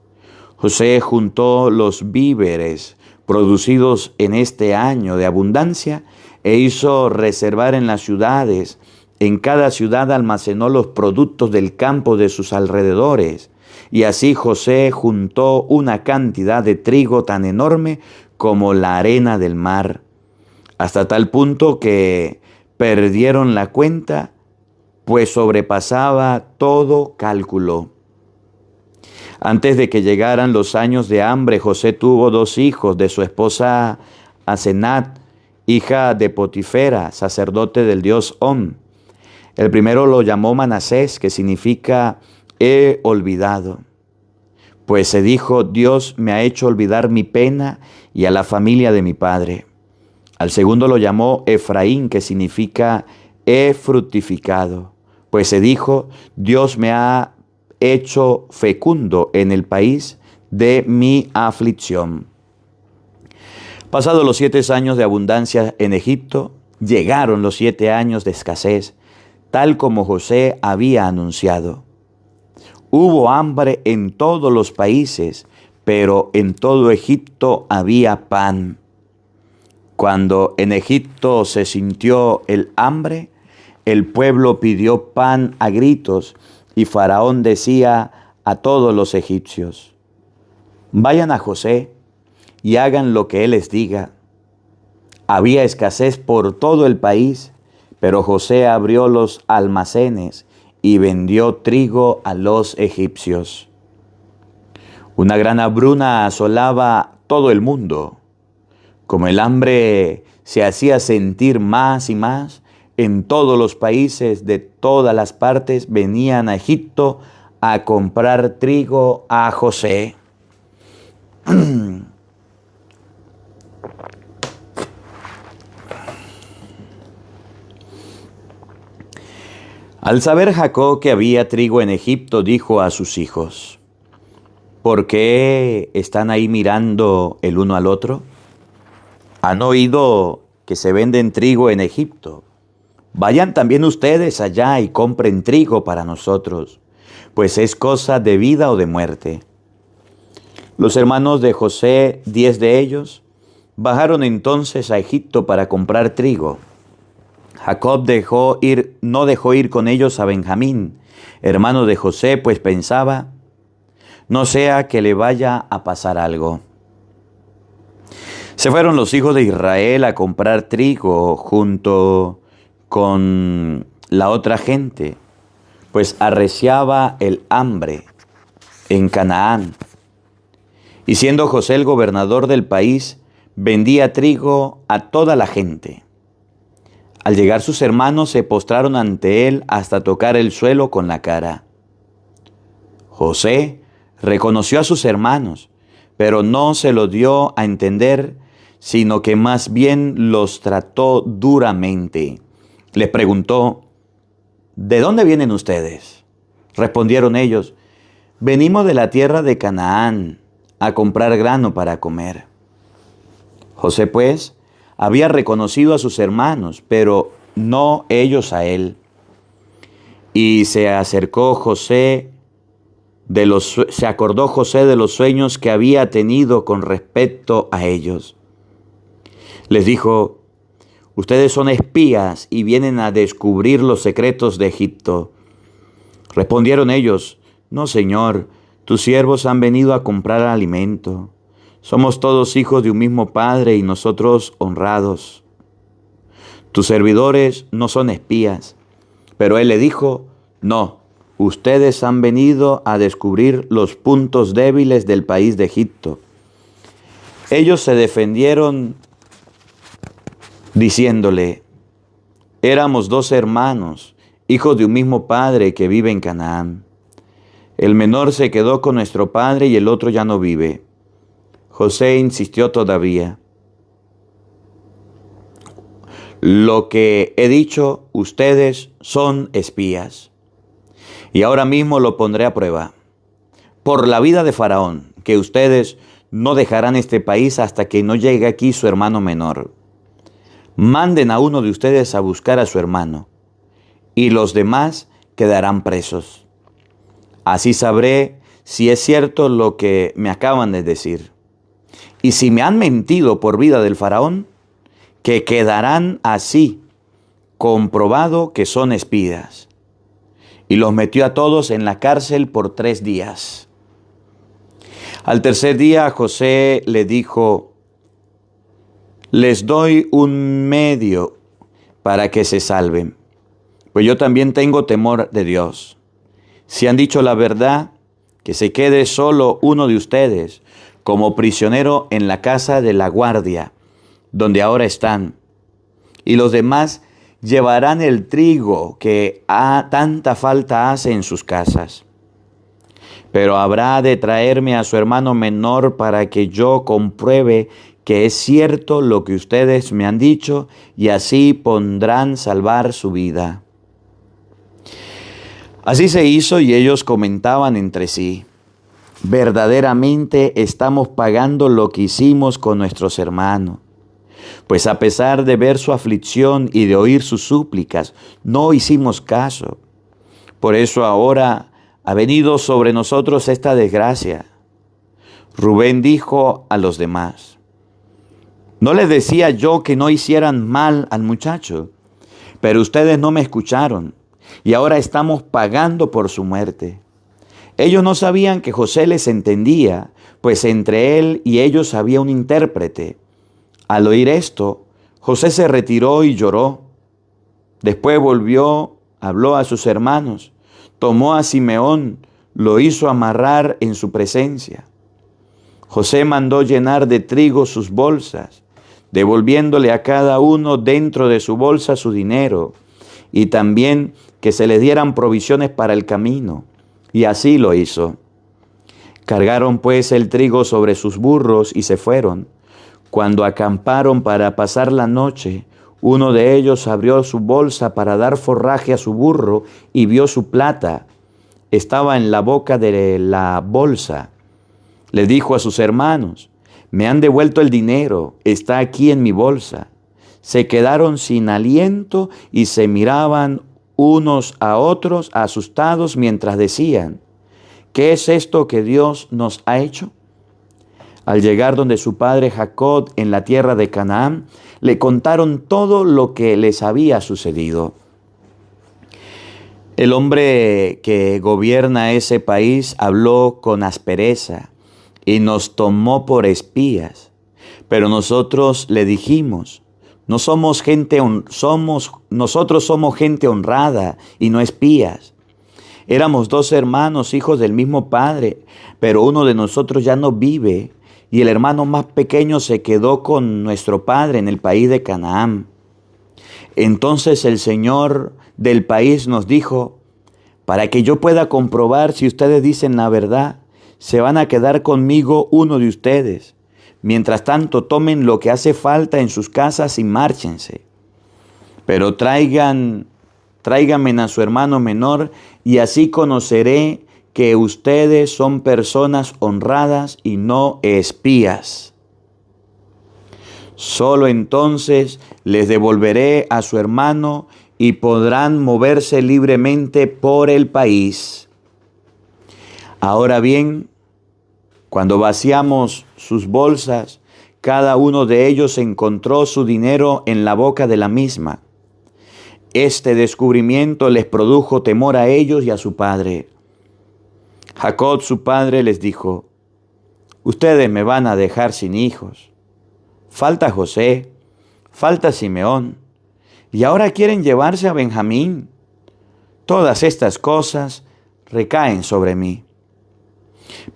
José juntó los víveres producidos en este año de abundancia e hizo reservar en las ciudades. En cada ciudad almacenó los productos del campo de sus alrededores. Y así José juntó una cantidad de trigo tan enorme como la arena del mar, hasta tal punto que perdieron la cuenta, pues sobrepasaba todo cálculo. Antes de que llegaran los años de hambre, José tuvo 2 hijos de su esposa Asenat, hija de Potifera, sacerdote del dios On. El primero lo llamó Manasés, que significa he olvidado. Pues se dijo: Dios me ha hecho olvidar mi pena y a la familia de mi padre. Al segundo lo llamó Efraín, que significa he fructificado. Pues se dijo: Dios me ha hecho fecundo en el país de mi aflicción. Pasados los 7 años de abundancia en Egipto, llegaron los 7 años de escasez, tal como José había anunciado. Hubo hambre en todos los países, pero en todo Egipto había pan. Cuando en Egipto se sintió el hambre, el pueblo pidió pan a gritos y Faraón decía a todos los egipcios: «Vayan a José y hagan lo que él les diga». Había escasez por todo el país, pero José abrió los almacenes y vendió trigo a los egipcios. Una gran hambruna asolaba todo el mundo. Como el hambre se hacía sentir más y más, en todos los países de todas las partes venían a Egipto a comprar trigo a José. Al saber Jacob que había trigo en Egipto, dijo a sus hijos: ¿por qué están ahí mirando el uno al otro? ¿Han oído que se venden trigo en Egipto? Vayan también ustedes allá y compren trigo para nosotros, pues es cosa de vida o de muerte. Los hermanos de José, 10 de ellos, bajaron entonces a Egipto para comprar trigo. Jacob no dejó ir con ellos a Benjamín, hermano de José, pues pensaba: no sea que le vaya a pasar algo. Se fueron los hijos de Israel a comprar trigo junto con la otra gente, pues arreciaba el hambre en Canaán. Y siendo José el gobernador del país, vendía trigo a toda la gente. Al llegar sus hermanos se postraron ante él hasta tocar el suelo con la cara. José reconoció a sus hermanos, pero no se lo dio a entender, sino que más bien los trató duramente. Les preguntó: ¿de dónde vienen ustedes? Respondieron ellos: venimos de la tierra de Canaán a comprar grano para comer. José, pues, había reconocido a sus hermanos, pero no ellos a él. Y se acercó José se acordó José de los sueños que había tenido con respecto a ellos. Les dijo: ustedes son espías y vienen a descubrir los secretos de Egipto. Respondieron ellos: no, Señor, tus siervos han venido a comprar alimento. Somos todos hijos de un mismo padre y nosotros honrados. Tus servidores no son espías. Pero él le dijo: no, ustedes han venido a descubrir los puntos débiles del país de Egipto. Ellos se defendieron diciéndole: éramos 2 hermanos, hijos de un mismo padre que vive en Canaán. El menor se quedó con nuestro padre y el otro ya no vive. José insistió todavía: lo que he dicho, ustedes son espías. Y ahora mismo lo pondré a prueba. Por la vida de Faraón, que ustedes no dejarán este país hasta que no llegue aquí su hermano menor. Manden a uno de ustedes a buscar a su hermano, y los demás quedarán presos. Así sabré si es cierto lo que me acaban de decir. Y si me han mentido por vida del Faraón, que quedarán así, comprobado que son espías. Y los metió a todos en la cárcel por 3 días. Al tercer día José le dijo: les doy un medio para que se salven, pues yo también tengo temor de Dios. Si han dicho la verdad, que se quede solo uno de ustedes como prisionero en la casa de la guardia, donde ahora están, y los demás llevarán el trigo que tanta falta hace en sus casas. Pero habrá de traerme a su hermano menor para que yo compruebe que es cierto lo que ustedes me han dicho, y así podrán salvar su vida. Así se hizo, y ellos comentaban entre sí: verdaderamente estamos pagando lo que hicimos con nuestros hermanos. Pues a pesar de ver su aflicción y de oír sus súplicas, no hicimos caso. Por eso ahora ha venido sobre nosotros esta desgracia. Rubén dijo a los demás: ¿no les decía yo que no hicieran mal al muchacho? Pero ustedes no me escucharon, y ahora estamos pagando por su muerte. Ellos no sabían que José les entendía, pues entre él y ellos había un intérprete. Al oír esto, José se retiró y lloró. Después volvió, habló a sus hermanos, tomó a Simeón, lo hizo amarrar en su presencia. José mandó llenar de trigo sus bolsas, devolviéndole a cada uno dentro de su bolsa su dinero, y también que se les dieran provisiones para el camino. Y así lo hizo. Cargaron pues el trigo sobre sus burros y se fueron. Cuando acamparon para pasar la noche, uno de ellos abrió su bolsa para dar forraje a su burro y vio su plata. Estaba en la boca de la bolsa. Le dijo a sus hermanos: me han devuelto el dinero, está aquí en mi bolsa. Se quedaron sin aliento y se miraban unos a otros asustados mientras decían: ¿qué es esto que Dios nos ha hecho? Al llegar donde su padre Jacob en la tierra de Canaán, le contaron todo lo que les había sucedido. El hombre que gobierna ese país habló con aspereza y nos tomó por espías. Pero nosotros le dijimos: nosotros somos gente honrada y no espías. Éramos 2 hermanos, hijos del mismo padre, pero uno de nosotros ya no vive, y el hermano más pequeño se quedó con nuestro padre en el país de Canaán. Entonces el Señor del país nos dijo: para que yo pueda comprobar si ustedes dicen la verdad, se van a quedar conmigo uno de ustedes. Mientras tanto, tomen lo que hace falta en sus casas y márchense. Pero tráiganme a su hermano menor, y así conoceré que ustedes son personas honradas y no espías. Solo entonces les devolveré a su hermano y podrán moverse libremente por el país. Ahora bien, cuando vaciamos sus bolsas, cada uno de ellos encontró su dinero en la boca de la misma. Este descubrimiento les produjo temor a ellos y a su padre. Jacob, su padre, les dijo: ustedes me van a dejar sin hijos. Falta José, falta Simeón, y ahora quieren llevarse a Benjamín. Todas estas cosas recaen sobre mí.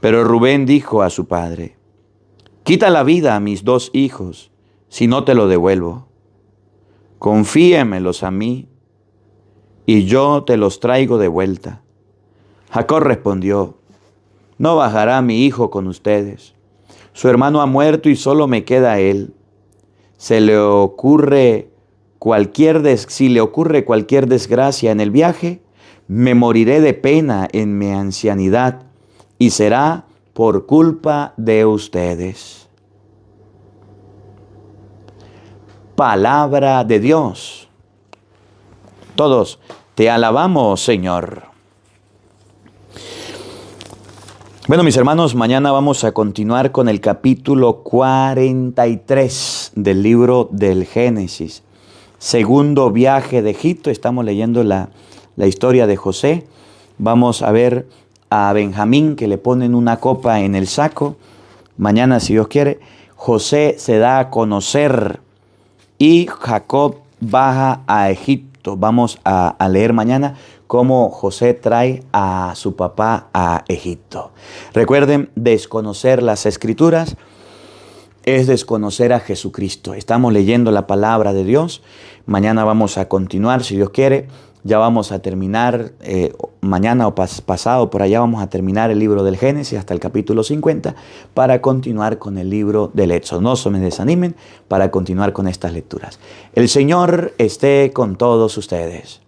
Pero Rubén dijo a su padre: quita la vida a mis 2 hijos, si no te lo devuelvo. Confíemelos a mí, y yo te los traigo de vuelta. Jacob respondió: no bajará mi hijo con ustedes. Su hermano ha muerto y solo me queda él. Si le ocurre cualquier desgracia en el viaje, me moriré de pena en mi ancianidad, y será por culpa de ustedes. Palabra de Dios. Todos te alabamos, Señor. Bueno, mis hermanos, mañana vamos a continuar con el capítulo 43 del libro del Génesis. Segundo viaje de Egipto. Estamos leyendo la historia de José. Vamos a ver a Benjamín, que le ponen una copa en el saco. Mañana, si Dios quiere, José se da a conocer y Jacob baja a Egipto. Vamos a leer mañana cómo José trae a su papá a Egipto. Recuerden, desconocer las Escrituras es desconocer a Jesucristo. Estamos leyendo la palabra de Dios. Mañana vamos a continuar, si Dios quiere. Ya vamos a terminar, mañana o pasado por allá vamos a terminar el libro del Génesis hasta el capítulo 50 para continuar con el libro del Éxodo. No se me desanimen para continuar con estas lecturas. El Señor esté con todos ustedes.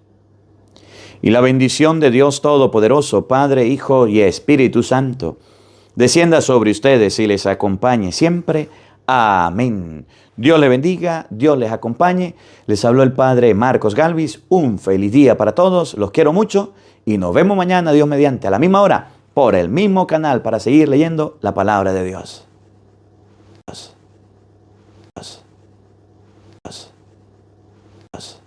Y la bendición de Dios Todopoderoso, Padre, Hijo y Espíritu Santo, descienda sobre ustedes y les acompañe siempre. Amén. Dios les bendiga, Dios les acompañe. Les habló el Padre Marcos Galvis. Un feliz día para todos, los quiero mucho y nos vemos mañana, Dios mediante, a la misma hora, por el mismo canal para seguir leyendo la palabra de Dios. Dios. Dios. Dios. Dios.